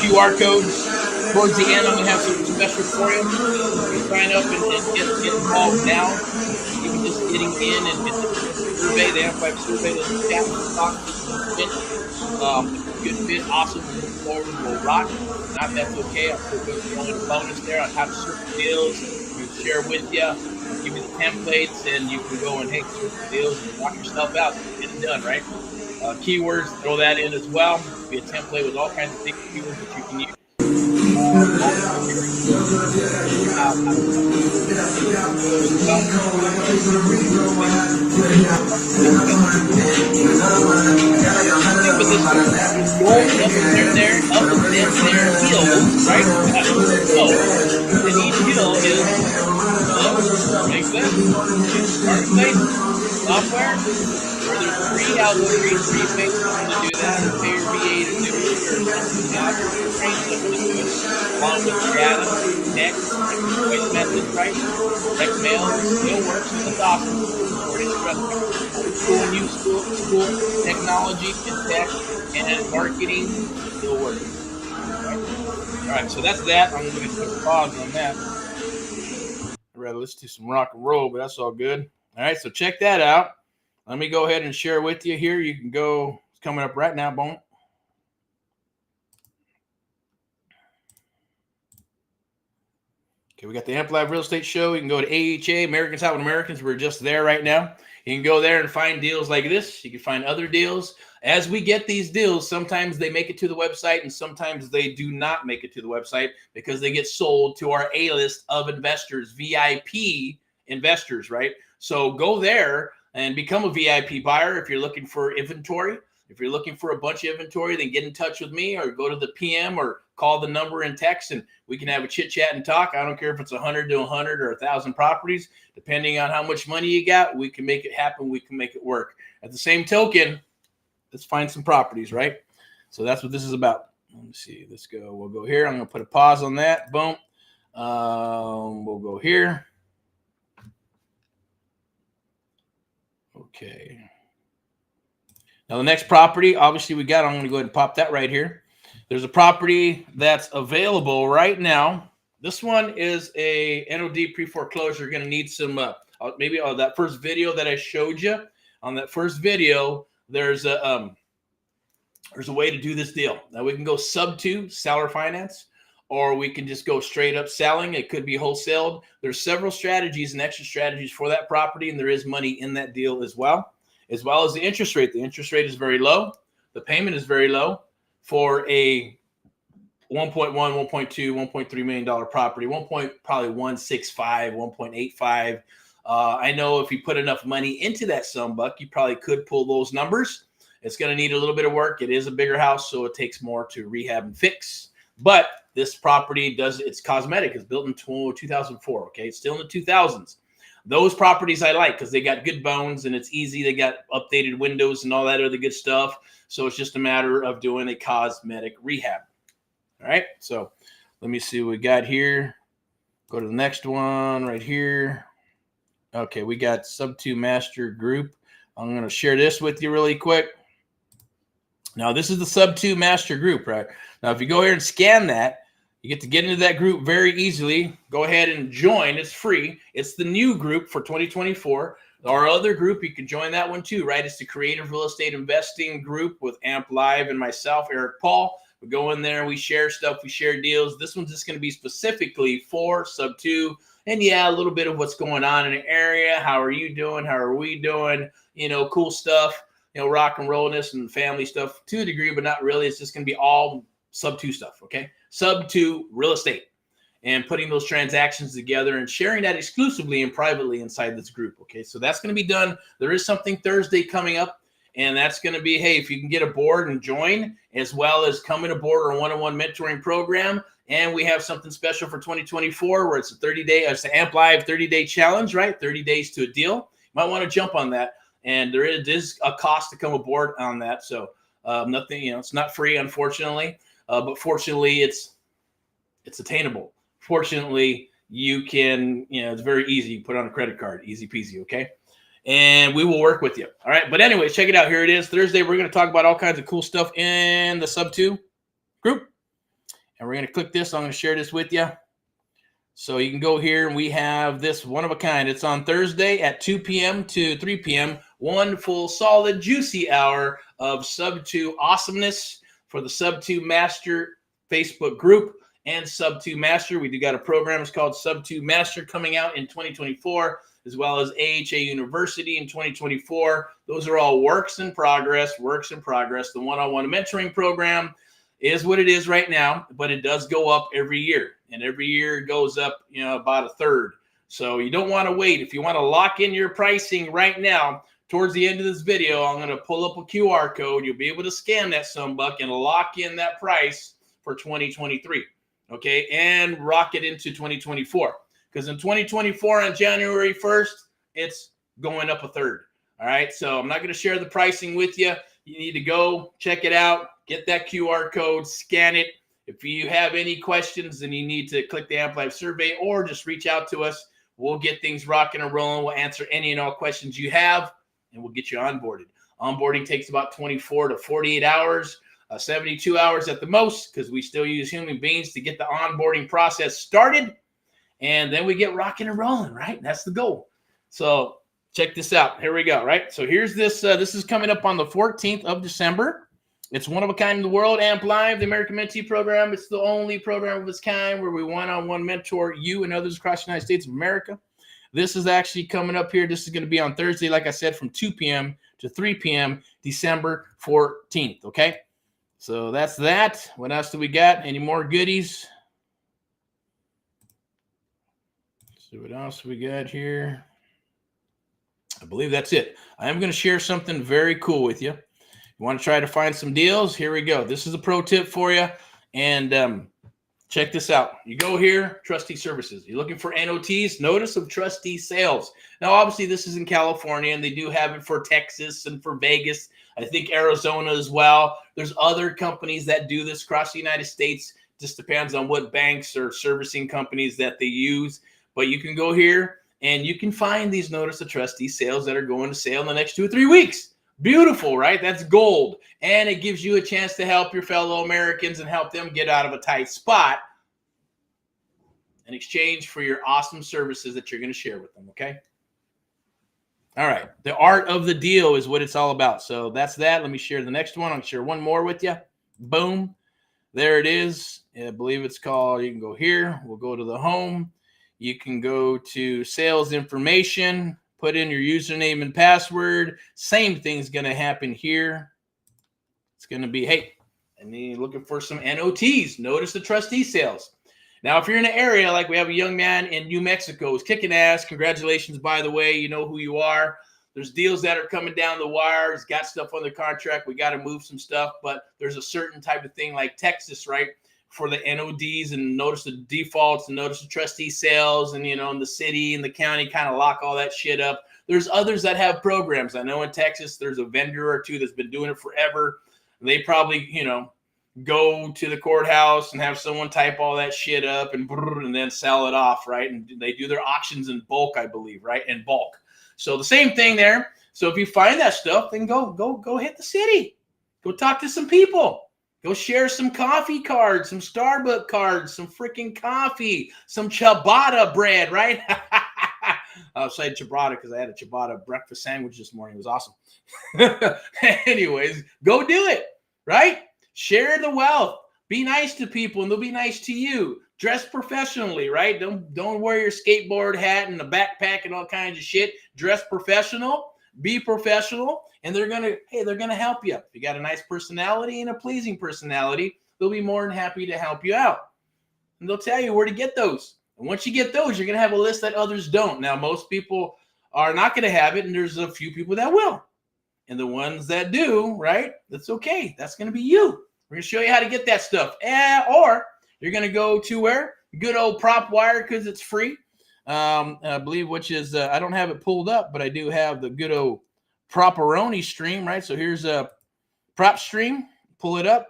[SPEAKER 1] QR code. Towards the end, I'm going to have something special for you. You sign up and get involved now. Even just getting in and get the survey, the Amplified survey, the chat, talk, good fit, awesome, moving forward, we'll rock. Not that's okay. I'll put a bonus there on how to search deals. We'll share with you. I'll give you the templates, and you can go and search deals and rock yourself out. Get it done, right? Keywords, throw that in as well. It'll be a template with all kinds of different keywords that you can use. Software, where there's free outlook, free things to do that, or pay your VA to do it, or something else, train someone to do it, along with data, text, voice methods, right? Text mail still works, and it's awesome. School, new school, technology, and tech, and marketing still works. All right, so that's that. I'm going to put a pause on that. I'd rather listen to some rock and roll, but that's all good. All right, so check that out. Let me go ahead and share with you here. You can go, it's coming up right now, boom. Okay, we got the Amp Live Real Estate Show. You can go to AHA, Americans Helping Americans. We're just there right now. You can go there and find deals like this. You can find other deals. As we get these deals, sometimes they make it to the website, and sometimes they do not make it to the website because they get sold to our A-list of investors, VIP investors, right? So go there and become a VIP buyer if you're looking for inventory. If you're looking for a bunch of inventory, then get in touch with me or go to the PM or call the number and text, and we can have a chit chat and talk. I don't care if it's 100 to 100 or 1,000 properties. Depending on how much money you got, we can make it happen. We can make it work. At the same token, let's find some properties, right? So that's what this is about. Let me see. Let's go. We'll go here. I'm going to put a pause on that. Boom. We'll go here. Okay. Now the next property, obviously we got, I'm going to go ahead and pop that right here. There's a property that's available right now. This one is a NOD pre-foreclosure. You're going to need some, maybe that first video that I showed you. On that first video, there's a way to do this deal. Now we can go sub-2, seller finance, or we can just go straight up selling. It could be wholesaled. There's several strategies and extra strategies for that property, and there is money in that deal as well as the interest rate. The interest rate is very low. The payment is very low for a 1.1, 1.2, $1.3 million property, probably 1.65, 1.85. I know if you put enough money into that sunbuck, you probably could pull those numbers. It's going to need a little bit of work. It is a bigger house, so it takes more to rehab and fix. But this property it's cosmetic. It's built in 2004, okay? It's still in the 2000s. Those properties I like because they got good bones and it's easy. They got updated windows and all that other good stuff. So it's just a matter of doing a cosmetic rehab. All right, so let me see what we got here. Go to the next one right here. Okay, we got Sub 2 Master Group. I'm going to share this with you really quick. Now, this is the Sub 2 Master Group, right? Now, if you go here and scan that, you get to get into that group very easily. Go ahead and join. It's free. It's the new group for 2024. Our other group, you can join that one too, right? It's the Creative Real Estate Investing group with Amp Live and myself, Eric Paul. We go in there, we share stuff, we share deals. This one's just going to be specifically for Sub 2. And yeah, a little bit of what's going on in the area. How are you doing? How are we doing? You know, cool stuff, you know, rock and rollness and family stuff to a degree, but not really. It's just going to be all Sub 2 stuff, okay? Sub 2 real estate and putting those transactions together and sharing that exclusively and privately inside this group, okay? So that's going to be done. There is something Thursday coming up. And that's going to be, hey, if you can get aboard and join, as well as coming aboard our one-on-one mentoring program. And we have something special for 2024 where it's a 30-day, it's an Amp Live 30-day challenge, right? 30 days to a deal. You might want to jump on that. And there is a cost to come aboard on that. So nothing, you know, it's not free, unfortunately. But fortunately, it's attainable. Fortunately, you can, you know, it's very easy. You put on a credit card, easy peasy, okay? And we will work with you. All right. But anyways, check it out. Here it is. Thursday, we're going to talk about all kinds of cool stuff in the Sub 2 group. And we're going to click this. I'm going to share this with you. So you can go here and we have this one of a kind. It's on Thursday at 2 p.m. to 3 p.m. One full, solid, juicy hour of Sub 2 awesomeness for the Sub 2 Master Facebook group and Sub 2 Master. We do got a program. It's called Sub 2 Master coming out in 2024. As well as AHA University in 2024. Those are all works in progress. The one-on-one mentoring program is what it is right now, but it does go up every year. And every year it goes up, you know, about a third. So you don't want to wait. If you want to lock in your pricing right now, towards the end of this video, I'm going to pull up a QR code. You'll be able to scan that sunbuck and lock in that price for 2023. Okay, and rock it into 2024. Because in 2024 on January 1st, it's going up a third. All right. So I'm not going to share the pricing with you. You need to go check it out, get that QR code, scan it. If you have any questions, then you need to click the Amp Live survey or just reach out to us. We'll get things rocking and rolling. We'll answer any and all questions you have, and we'll get you onboarded. Onboarding takes about 24 to 48 hours, 72 hours at the most, because we still use human beings to get the onboarding process started. And then we get rocking and rolling, right? That's the goal. So check this out. Here we go, right? So here's this. This is coming up on the 14th of December. It's one of a kind in the world, Amp Live, the American Mentee program. It's the only program of its kind where we one-on-one mentor you and others across the United States of America. This is actually coming up here. This is going to be on Thursday, like I said, from 2 p.m. to 3 p.m., December 14th, okay? So that's that. What else do we got? Any more goodies? See what else we got here. I believe that's it. I am going to share something very cool with you. You want to try to find some deals? Here we go. This is a pro tip for you. And check this out. You go here, trustee services. You're looking for NOTs, notice of trustee sales. Now, obviously, this is in California, and they do have it for Texas and for Vegas. I think Arizona as well. There's other companies that do this across the United States. Just depends on what banks or servicing companies that they use. But you can go here and you can find these notice of trustee sales that are going to sale in the next 2 or 3 weeks. Beautiful, right? That's gold. And it gives you a chance to help your fellow Americans and help them get out of a tight spot in exchange for your awesome services that you're going to share with them, okay? All right. The art of the deal is what it's all about. So that's that. Let me share the next one. I'll share one more with you. Boom. There it is. I believe it's called, you can go here. We'll go to the home. You can go to sales information, put in your username and password. Same thing's going to happen here. It's going to be, hey, I need looking for some NOTs, notice the trustee sales. Now, if you're in an area like we have a young man in New Mexico who's kicking ass, congratulations, by the way. You know who you are. There's deals that are coming down the wire. He's got stuff on the contract. We got to move some stuff, but there's a certain type of thing like Texas, right? For the NODs and notice the defaults and notice the trustee sales and, and the city and the county kind of lock all that shit up. There's others that have programs. I know in Texas, there's a vendor or two that's been doing it forever. They probably, go to the courthouse and have someone type all that shit up and then sell it off, right? And they do their auctions in bulk, I believe, right? In bulk. So the same thing there. So if you find that stuff, then go hit the city. Go talk to some people. Go share some coffee cards, some Starbucks cards, some freaking coffee, some ciabatta bread, right? I'll say ciabatta because I had a ciabatta breakfast sandwich this morning. It was awesome. Anyways, go do it, right? Share the wealth. Be nice to people, and they'll be nice to you. Dress professionally, right? Don't wear your skateboard hat and a backpack and all kinds of shit. Dress professional. Be professional, and they're gonna help you. If you got a nice personality and a pleasing personality, they'll be more than happy to help you out, and they'll tell you where to get those. And once you get those, you're gonna have a list that others don't. Now, most people are not gonna have it, and there's a few people that will. And the ones that do, right, that's okay. That's going to be you. We're going to show you how to get that stuff. Or you're going to go to where? Good old Prop Wire because it's free. I believe, which is, I don't have it pulled up, but I do have the good old Properoni stream, right? So here's a prop stream. Pull it up.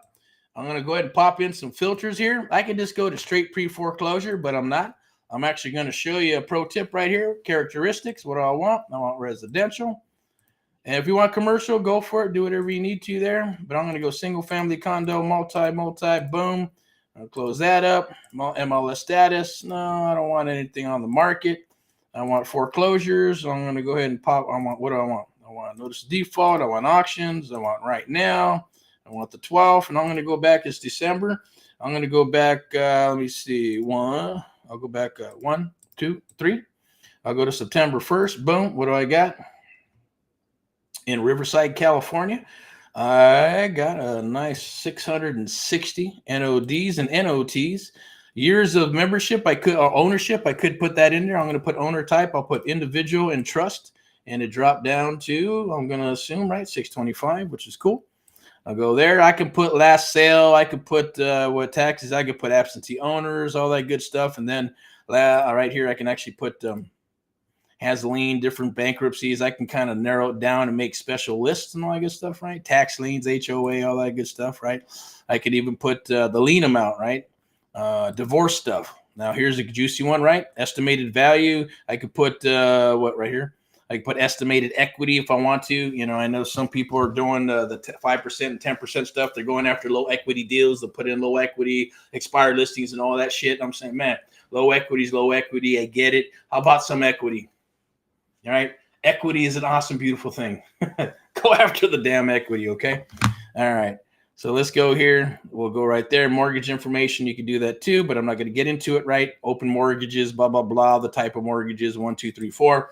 [SPEAKER 1] I'm going to go ahead and pop in some filters here. I can just go to straight pre-foreclosure, but I'm not. I'm actually going to show you a pro tip right here. Characteristics. What do I want? I want residential. And if you want commercial, go for it. Do whatever you need to there. But I'm going to go single family condo, multi, boom. I'll close that up. MLS status. No, I don't want anything on the market. I want foreclosures. So I'm going to go ahead and pop. What do I want? I want notice default. I want auctions. I want right now. I want the 12th. And I'm going to go back. It's December. I'm going to go back. Let me see. I'll go back 1, 2, 3. I'll go to September 1st. Boom. What do I got? In Riverside, California, I got a nice 660 NODs and NOTs. Years of membership, ownership, I could put that in there. I'm going to put owner type. I'll put individual and trust, and it dropped down to, I'm going to assume, right, 625, which is cool. I'll go there. I can put last sale. I could put what taxes. I could put absentee owners, all that good stuff. And then right here, I can actually put has lien, different bankruptcies. I can kind of narrow it down and make special lists and all that good stuff, right? Tax liens, HOA, all that good stuff, right? I could even put the lien amount, right? Divorce stuff. Now, here's a juicy one, right? Estimated value. I could put what right here? I could put estimated equity if I want to. I know some people are doing the 5% and 10% stuff. They're going after low equity deals. They'll put in low equity, expired listings and all that shit. I'm saying, man, low equity is low equity. I get it. How about some equity? All right. Equity is an awesome, beautiful thing. Go after the damn equity. Okay. All right. So let's go here. We'll go right there. Mortgage information. You can do that too, but I'm not going to get into it, right? Open mortgages, blah, blah, blah. The type of mortgages, 1, 2, 3, 4.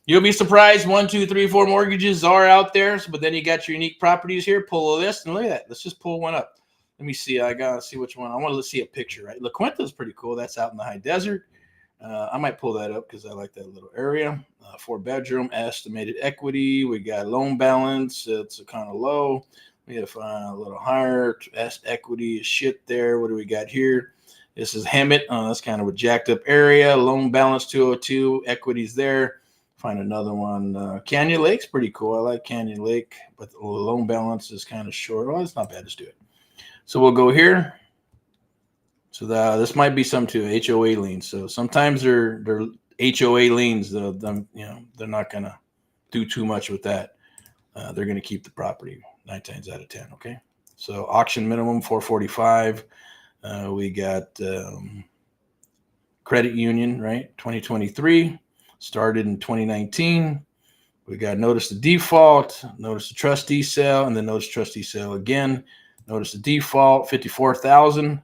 [SPEAKER 1] You'll be surprised 1, 2, 3, 4 mortgages are out there. But then you got your unique properties here. Pull a list and look at that. Let's just pull one up. Let me see. I got to see which one. I want to see a picture, right? La Quinta is pretty cool. That's out in the high desert. I might pull that up because I like that little area. 4-bedroom, estimated equity. We got loan balance. It's kind of low. We have a little higher. Equity is shit there. What do we got here? This is Hemet. That's kind of a jacked up area. Loan balance 202. Equities there. Find another one. Canyon Lake's pretty cool. I like Canyon Lake, but the loan balance is kind of short. Well, it's not bad. Let's do it. So we'll go here. So this might be some too, HOA liens. So sometimes they're HOA liens. They're not gonna do too much with that. They're gonna keep the property 9 times out of 10. Okay. So auction minimum 445. We got credit union, right? 2023 started in 2019. We got notice the default, notice the trustee sale, and then notice trustee sale again. Notice the default 54,000.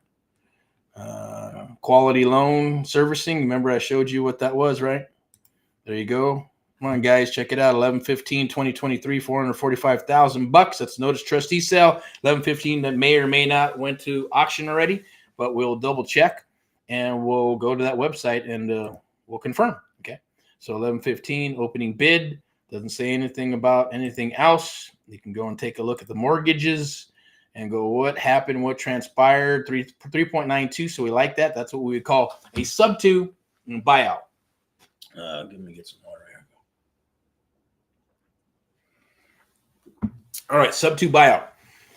[SPEAKER 1] Quality loan servicing. Remember I showed you what that was, right? There you go. Come on, guys, check it out. 11/15/2023, $445,000. That's notice trustee sale. 11/15 that may or may not went to auction already, but we'll double check. and we'll go to that website and we'll confirm. Okay. So 11:15 opening bid. Doesn't say anything about anything else. You can go and take a look at the mortgages and go, what happened, what transpired, 3.92. So we like that. That's what we would call a sub 2 buyout. Let me get some water here. All right, sub 2 buyout.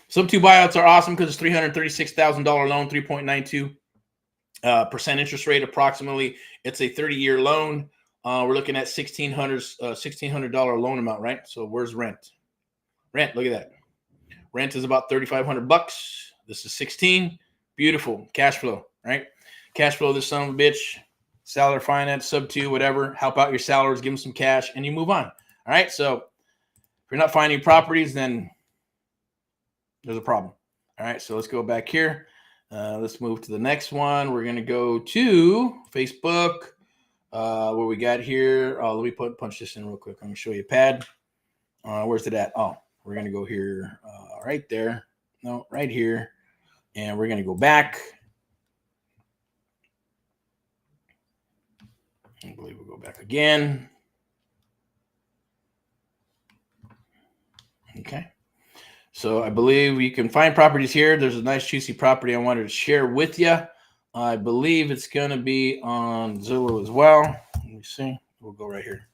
[SPEAKER 1] Sub 2 buyouts are awesome because it's $336,000 loan, 3.92% interest rate approximately. It's a 30-year loan. We're looking at $1,600 loan amount, right? So where's rent? Rent, look at that. Rent is about $3,500. This is 16. Beautiful cash flow, right? Cash flow, this son of a bitch. Seller finance, sub 2, whatever. Help out your sellers, give them some cash, and you move on. All right. So if you're not finding properties, then there's a problem. All right. So let's go back here. Let's move to the next one. We're going to go to Facebook. What we got here. Let me punch this in real quick. I'm going to show you a pad. Where's it at? Oh, we're going to go here right there. No, right here. And we're going to go back. I believe we'll go back again. Okay. So I believe you can find properties here. There's a nice juicy property I wanted to share with you. I believe it's going to be on Zillow as well. Let me see. We'll go right here.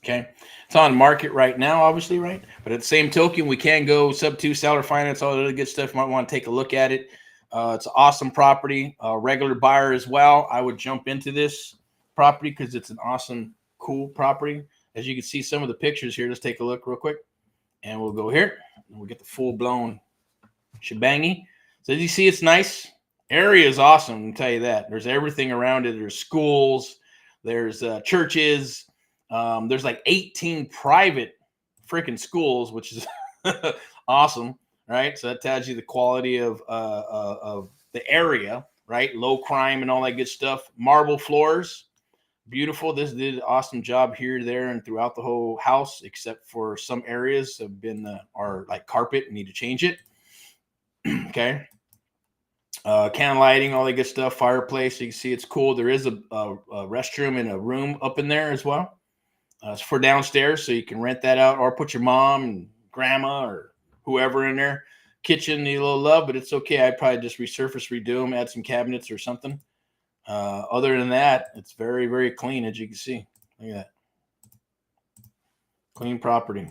[SPEAKER 1] Okay. It's on market right now, obviously, right? But at the same token, we can go sub 2, seller finance, all the other good stuff. You might want to take a look at it. It's an awesome property. Regular buyer as well. I would jump into this property because it's an awesome, cool property. As you can see some of the pictures here, let's take a look real quick. And we'll go here. And we'll get the full-blown shebangy. So as you see, it's nice. Area is awesome, I'll tell you that. There's everything around it. There's schools. There's churches. There's like 18 private freaking schools, which is awesome, right? So that tells you the quality of the area, right? Low crime and all that good stuff. Marble floors, beautiful. This did an awesome job here, there, and throughout the whole house, except for some areas have been are like carpet and need to change it. Okay. Can lighting, all that good stuff. Fireplace, you can see it's cool. There is a restroom and a room up in there as well. It's for downstairs, so you can rent that out or put your mom and grandma or whoever in there. Kitchen need a little love, but it's okay. I'd probably just resurface, redo them, add some cabinets or something. Other than that, it's very, very clean, as you can see. Look at that. Clean property.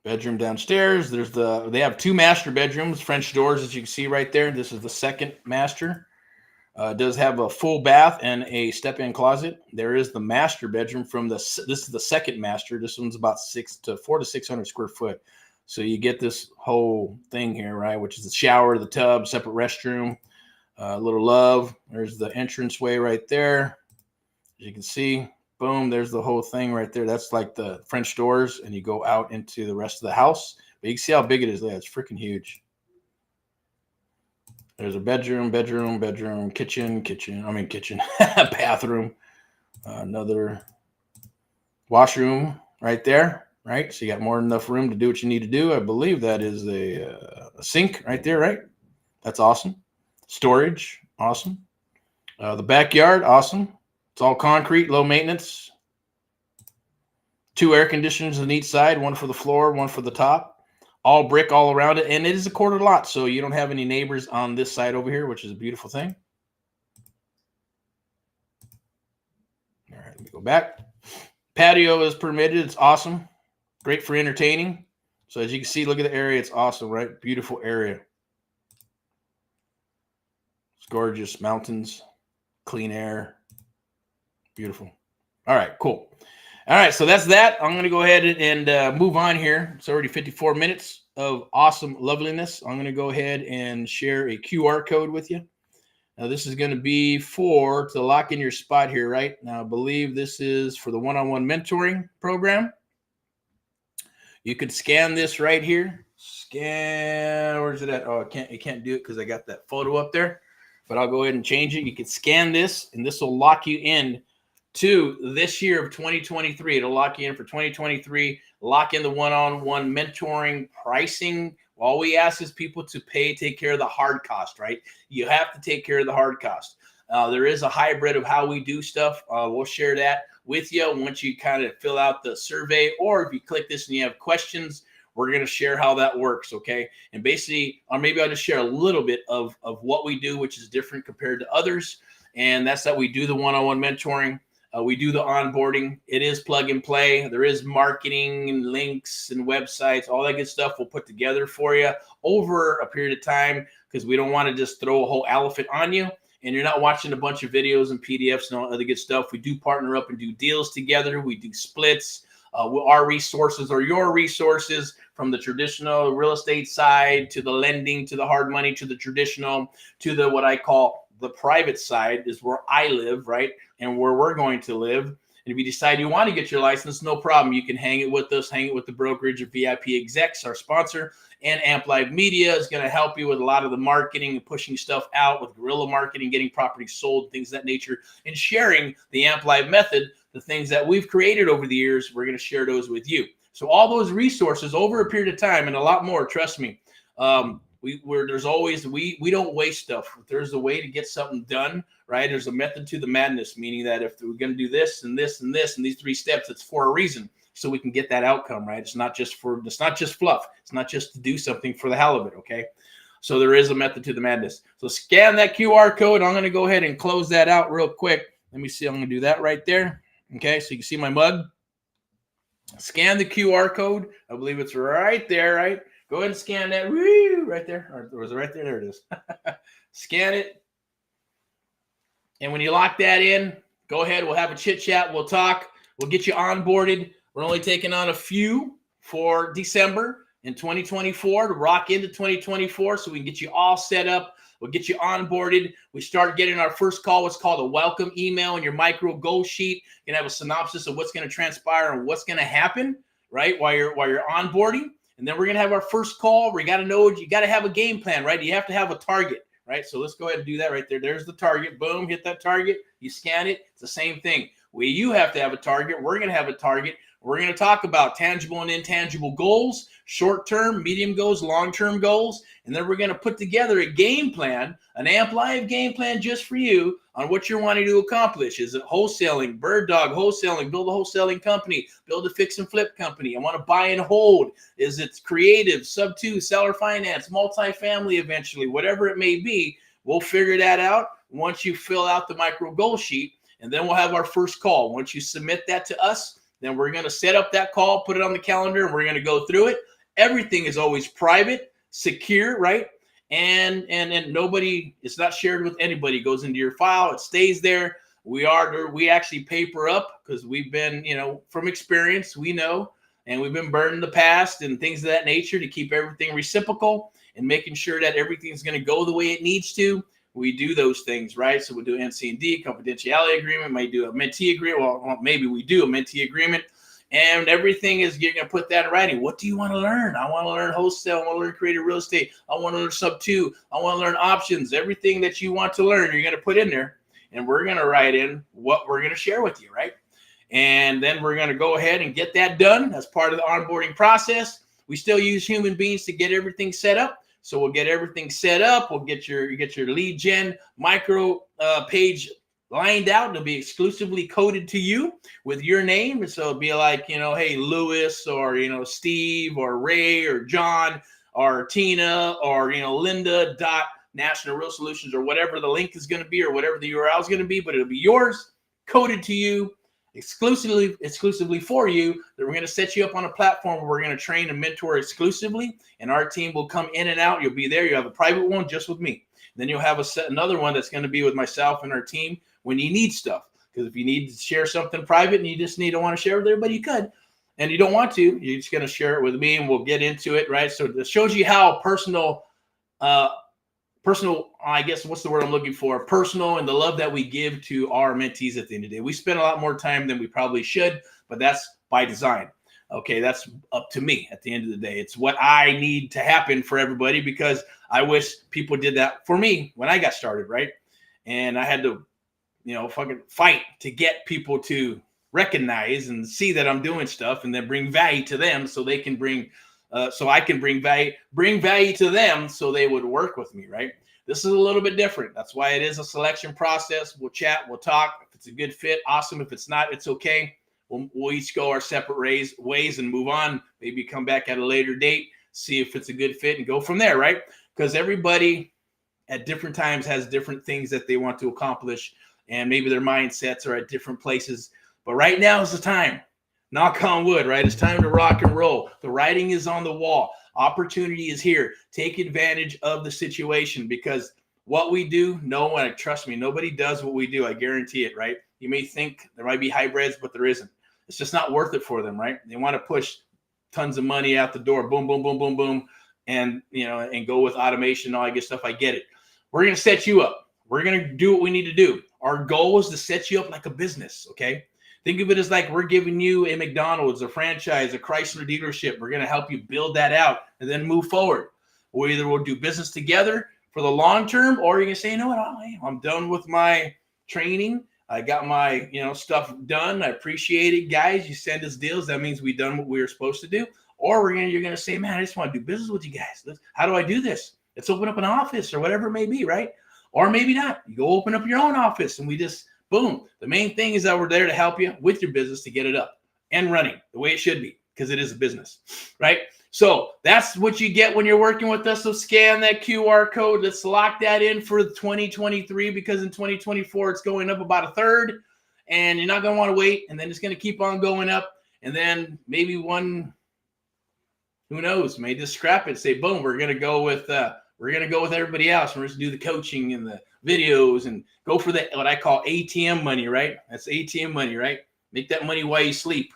[SPEAKER 1] Bedroom downstairs. They have 2 master bedrooms, French doors, as you can see right there. This is the second master. It does have a full bath and a step-in closet. There is the master bedroom this is the second master. This one's about 400 to 600 square foot. So you get this whole thing here, right? Which is the shower, the tub, separate restroom, a little love. There's the entranceway right there. As you can see, boom, there's the whole thing right there. That's like the French doors, and you go out into the rest of the house. But you can see how big it is there. It's freaking huge. There's a bedroom, kitchen, bathroom, another washroom right there, right? So you got more than enough room to do what you need to do. I believe that is a sink right there, right? That's awesome. Storage, awesome. The backyard, awesome. It's all concrete, low maintenance. 2 air conditioners on each side, one for the floor, one for the top. All brick all around it, and it is a quarter lot, so you don't have any neighbors on this side over here, which is a beautiful thing. All right, let me go back. Patio is permitted. It's awesome. Great for entertaining. So as you can see, look at the area. It's awesome, right? Beautiful area. It's gorgeous. Mountains, clean air. Beautiful. All right, cool. All right, so that's that. I'm going to go ahead and move on here. It's already 54 minutes of awesome loveliness. I'm going to go ahead and share a QR code with you. Now, this is going to be to lock in your spot here, right? Now, I believe this is for the one-on-one mentoring program. You could scan this right here. Scan, where's it at? Oh, you can't do it because I got that photo up there. But I'll go ahead and change it. You can scan this, and this will lock you in 2, this year of 2023, it'll lock you in for 2023. Lock in the one-on-one mentoring pricing. All we ask is people to take care of the hard cost, right? You have to take care of the hard cost. There is a hybrid of how we do stuff. We'll share that with you once you kind of fill out the survey, or if you click this and you have questions, we're going to share how that works, okay? And basically, or maybe I'll just share a little bit of what we do, which is different compared to others, and that's that we do the one-on-one mentoring. We do the onboarding. It is plug and play. There is marketing and links and websites, all that good stuff we'll put together for you over a period of time, because we don't want to just throw a whole elephant on you and you're not watching a bunch of videos and PDFs and all other good stuff. We do partner up and do deals together. We do splits. Our resources are your resources, from the traditional real estate side to the lending, to the hard money, to the traditional, to the what I call the private side is where I live, right? And where we're going to live. And if you decide you want to get your license, no problem. You can hang it with us, hang it with the brokerage of VIP Execs, our sponsor. And Amp Live Media is going to help you with a lot of the marketing and pushing stuff out with guerrilla marketing, getting properties sold, things of that nature, and sharing the Amp Live method, the things that we've created over the years. We're going to share those with you. So all those resources over a period of time, and a lot more, trust me. We don't waste stuff. If there's a way to get something done, right? There's a method to the madness, meaning that if we're going to do this and this and this and these 3 steps, it's for a reason, so we can get that outcome, right? It's not just fluff. It's not just to do something for the hell of it, okay? So there is a method to the madness. So scan that QR code. I'm going to go ahead and close that out real quick. Let me see. I'm going to do that right there. Okay, so you can see my mug. Scan the QR code. I believe it's right there, right? Go ahead and scan that. Woo, right there. Or was it right there? There it is. Scan it. And when you lock that in, go ahead. We'll have a chit chat. We'll talk. We'll get you onboarded. We're only taking on a few for December in 2024 to rock into 2024, so we can get you all set up. We'll get you onboarded. We start getting our first call, what's called a welcome email, and your micro goal sheet. You're gonna have a synopsis of what's going to transpire and what's going to happen, right, while you're onboarding. And then we're gonna have our first call. We got to know, you got to have a game plan, right? You have to have a target, right? So let's go ahead and do that right there. There's the target. Boom, hit that target. You scan it. It's the same thing. You have to have a target. We're going to have a target. We're going to talk about tangible and intangible goals, short-term, medium goals, long-term goals, and then we're going to put together a game plan, an Amp Live game plan just for you on what you're wanting to accomplish. Is it wholesaling, bird dog wholesaling, build a wholesaling company, build a fix and flip company? I want to buy and hold. Is it creative, sub-2, seller finance, multifamily eventually, whatever it may be? We'll figure that out once you fill out the micro goal sheet, and then we'll have our first call. Once you submit that to us, then we're going to set up that call, put it on the calendar, and we're going to go through it. Everything is always private, secure, right? And nobody, it's not shared with anybody. It goes into your file. It stays there. We actually paper up because we've been, from experience, we know, and we've been burned in the past and things of that nature to keep everything reciprocal and making sure that everything's going to go the way it needs to. We do those things, right? So we'll do NC&D, confidentiality agreement, might do a Mentee agreement. Well, maybe we do a Mentee agreement, and everything is, you're going to put that in writing. What do you want to learn? I want to learn wholesale. I want to learn creative real estate. I want to learn sub-2. I want to learn options. Everything that you want to learn, you're going to put in there, and we're going to write in what we're going to share with you, right? And then we're going to go ahead and get that done as part of the onboarding process. We still use human beings to get everything set up. So we'll get everything set up. We'll get your lead gen micro page lined out. It'll be exclusively coded to you with your name. And so it'll be like, hey, Lewis, or, Steve, or Ray, or John, or Tina, or, Linda National Real Solutions, or whatever the link is going to be, or whatever the URL is going to be, but it'll be yours, coded to you, exclusively for you. That we're going to set you up on a platform where we're going to train and mentor exclusively, and our team will come in and out. You'll be there. You have a private one just with me. Then you'll have another one that's going to be with myself and our team when you need stuff. Because if you need to share something private and you just don't want to share with everybody, you could. And you don't want to, you're just going to share it with me, and we'll get into it, right? So it shows you how personal, I guess, what's the word I'm looking for? Personal, and the love that we give to our mentees at the end of the day. We spend a lot more time than we probably should, but that's by design. Okay, that's up to me at the end of the day. It's what I need to happen for everybody, because I wish people did that for me when I got started, right? And I had to, fucking fight to get people to recognize and see that I'm doing stuff, and then bring value to them so they can so I can bring value to them so they would work with me, right? This is a little bit different. That's why it is a selection process. We'll chat, we'll talk. If it's a good fit, awesome. If it's not, it's okay. We'll each go our separate ways and move on. Maybe come back at a later date, see if it's a good fit, and go from there, right? Because everybody at different times has different things that they want to accomplish, and maybe their mindsets are at different places. But right now is the time. Knock on wood, right? It's time to rock and roll. The writing is on the wall. Opportunity is here. Take advantage of the situation, because what we do, no one, trust me, nobody does what we do. I guarantee it, right? You may think there might be hybrids, but there isn't. It's just not worth it for them, right? They want to push tons of money out the door, boom, boom, boom, boom, boom, and and go with automation and all that good stuff. I get it. We're going to set you up. We're going to do what we need to do. Our goal is to set you up like a business, okay? Think of it as like we're giving you a McDonald's, a franchise, a Chrysler dealership. We're going to help you build that out and then move forward. We'll do business together for the long term, or you can say, you know what, I'm done with my training. I got my stuff done. I appreciate it, guys. You send us deals. That means we've done what we were supposed to do. Or you're going to say, man, I just want to do business with you guys. How do I do this? Let's open up an office or whatever it may be, right? Or maybe not. You go open up your own office and we just, boom. The main thing is that we're there to help you with your business to get it up and running the way it should be, because it is a business, right? So that's what you get when you're working with us. So scan that QR code. Let's lock that in for 2023, because in 2024, it's going up about a third, and you're not going to want to wait. And then it's going to keep on going up. And then maybe one, who knows, may just scrap it, say, boom, we're going to go with everybody else. We're just do the coaching and the videos and go for what I call ATM money, right? That's ATM money, right? Make that money while you sleep,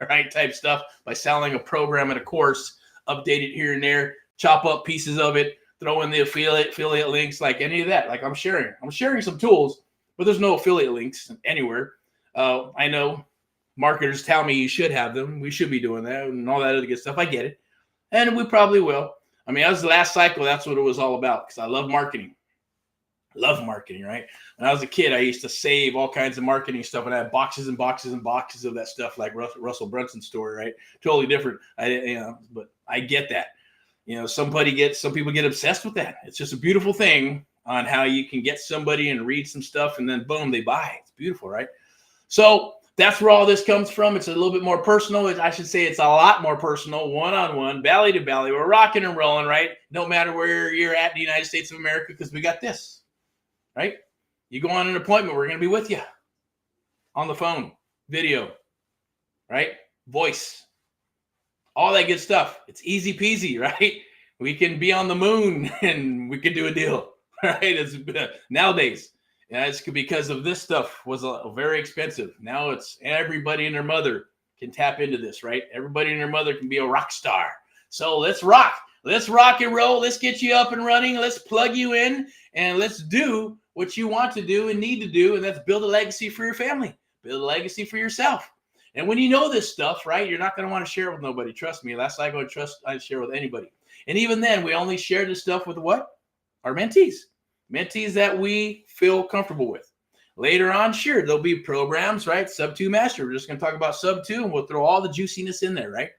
[SPEAKER 1] right? Type stuff by selling a program and a course, update it here and there, chop up pieces of it, throw in the affiliate links, like any of that. Like I'm sharing some tools, but there's no affiliate links anywhere. I know marketers tell me you should have them. We should be doing that and all that other good stuff. I get it. And we probably will. I mean, that was the last cycle. That's what it was all about, because I love marketing. Love marketing, right? When I was a kid, I used to save all kinds of marketing stuff, and I had boxes and boxes and boxes of that stuff, like Russell Brunson's story, right? Totally different. But I get that. Some people get obsessed with that. It's just a beautiful thing on how you can get somebody and read some stuff, and then boom, they buy. It's beautiful, right? So that's where all this comes from. It's a little bit more personal. I should say it's a lot more personal, one-on-one, belly to belly. We're rocking and rolling, right? No matter where you're at in the United States of America, because we got this, right? You go on an appointment, we're going to be with you on the phone, video, right? Voice, all that good stuff. It's easy peasy, right? We can be on the moon and we can do a deal, right? It's nowadays. Yeah, it's because of this stuff was very expensive. Now it's everybody and their mother can tap into this, right? Everybody and their mother can be a rock star. So let's rock. Let's rock and roll. Let's get you up and running. Let's plug you in, and let's do what you want to do and need to do, and that's build a legacy for your family. Build a legacy for yourself. And when you know this stuff, right, you're not going to want to share it with nobody. Trust me. That's not going to I share with anybody. And even then, we only share this stuff with what? Our mentees. Mentees that we feel comfortable with. Later on, sure, there'll be programs, right? Sub 2 Master. We're just going to talk about Sub 2, and we'll throw all the juiciness in there, right?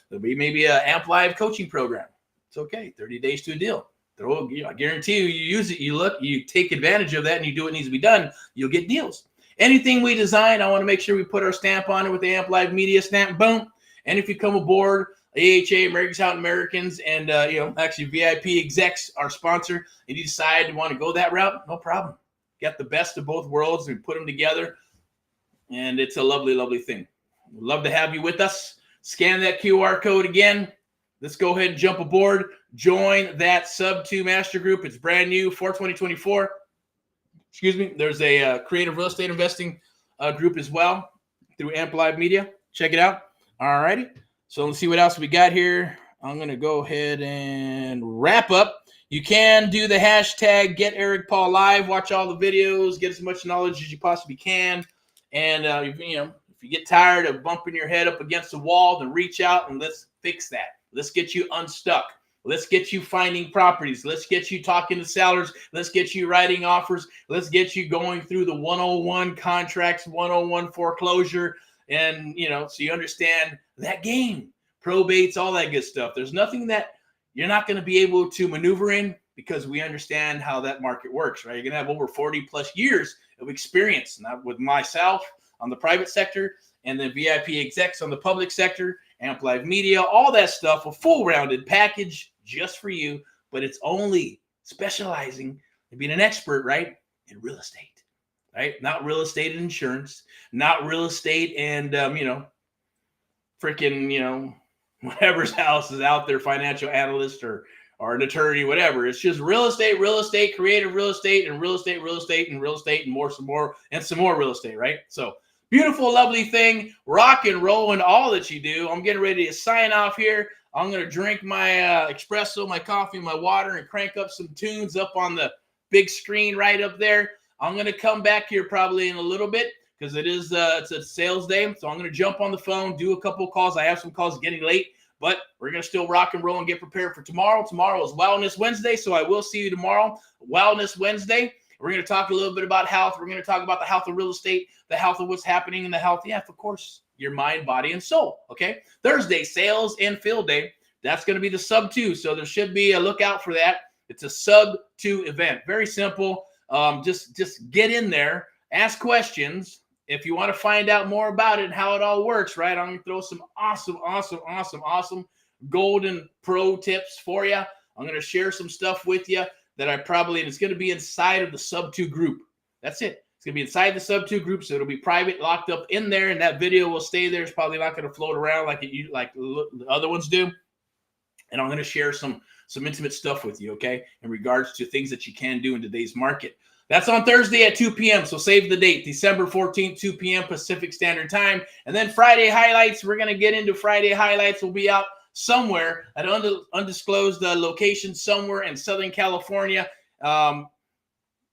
[SPEAKER 1] There'll be maybe an Amp Live coaching program. It's okay. 30 days to a deal. I guarantee you use it, you take advantage of that, and you do what needs to be done, you'll get deals. Anything we design, I want to make sure we put our stamp on it with the Amp Live Media stamp, boom. And if you come aboard, AHA, America's Out Americans, and actually VIP execs, our sponsor, and you decide you want to go that route, no problem. Get the best of both worlds and put them together, and it's a lovely, lovely thing. We'd love to have you with us. Scan that QR code again. Let's go ahead and jump aboard. Join that Sub 2 Master Group. It's brand new for 2024. Excuse me. There's a creative real estate investing group as well through Amp Live Media. Check it out. All righty. So let's see what else we got here. I'm going to go ahead and wrap up. You can do the hashtag #GetErickPaulLive. Watch all the videos. Get as much knowledge as you possibly can. And, if you get tired of bumping your head up against the wall, then reach out and let's fix that. Let's get you unstuck. Let's get you finding properties. Let's get you talking to sellers. Let's get you writing offers. Let's get you going through the 101 contracts, 101 foreclosure. And, so you understand that game, probates, all that good stuff. There's nothing that you're not going to be able to maneuver in because we understand how that market works, right? You're going to have over 40 plus years of experience, not with myself on the private sector and then VIP execs on the public sector, Amp Live Media, all that stuff, a full rounded package just for you, but it's only specializing in being an expert, right? In real estate. Right? Not real estate and insurance, not real estate and, freaking, whatever's house is out there, financial analyst or an attorney, whatever. It's just real estate, creative real estate, and real estate, and real estate, and some more real estate, right? So beautiful, lovely thing. Rock and roll in all that you do. I'm getting ready to sign off here. I'm going to drink my espresso, my coffee, my water, and crank up some tunes up on the big screen right up there. I'm going to come back here probably in a little bit because it's a sales day. So I'm going to jump on the phone, do a couple of calls. I have some calls getting late, but we're going to still rock and roll and get prepared for tomorrow. Tomorrow is Wellness Wednesday, so I will see you tomorrow, Wellness Wednesday. We're going to talk a little bit about health. We're going to talk about the health of real estate, the health of what's happening in the health. Yeah, of course, your mind, body, and soul. Okay. Thursday, sales and field day. That's going to be the sub 2. So there should be a lookout for that. It's a sub 2 event. Very simple. Just get in there, ask questions. If you want to find out more about it and how it all works, right? I'm going to throw some awesome golden pro tips for you. I'm going to share some stuff with you that and it's going to be inside of the sub 2 group. That's it. It's going to be inside the sub 2 group. So it'll be private, locked up in there. And that video will stay there. It's probably not going to float around like the other ones do. And I'm going to share some intimate stuff with you, okay, in regards to things that you can do in today's market. That's on Thursday at 2 p.m., so save the date, December 14th, 2 p.m. Pacific Standard Time. And then Friday highlights, we're going to get into Friday highlights. We'll be out somewhere at an undisclosed location somewhere in Southern California, and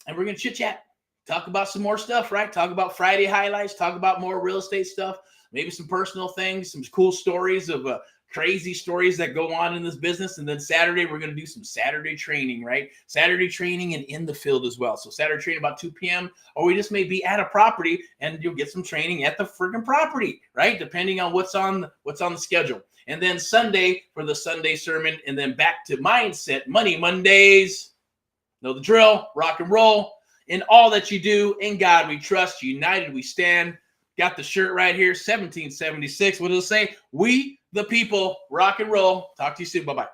[SPEAKER 1] we're going to chit-chat, talk about some more stuff, right? Talk about Friday highlights, talk about more real estate stuff, maybe some personal things, some cool stories of crazy stories that go on in this business. And then Saturday, we're going to do some Saturday training, right? Saturday training and in the field as well. So Saturday training about 2 p.m. or we just may be at a property and you'll get some training at the freaking property, right? Depending on what's on the schedule. And then Sunday for the Sunday sermon, and then back to Mindset Money Mondays. Know the drill, rock and roll. In all that you do, in God we trust, united we stand. Got the shirt right here, 1776. What does it say? We the people, rock and roll. Talk to you soon. Bye-bye.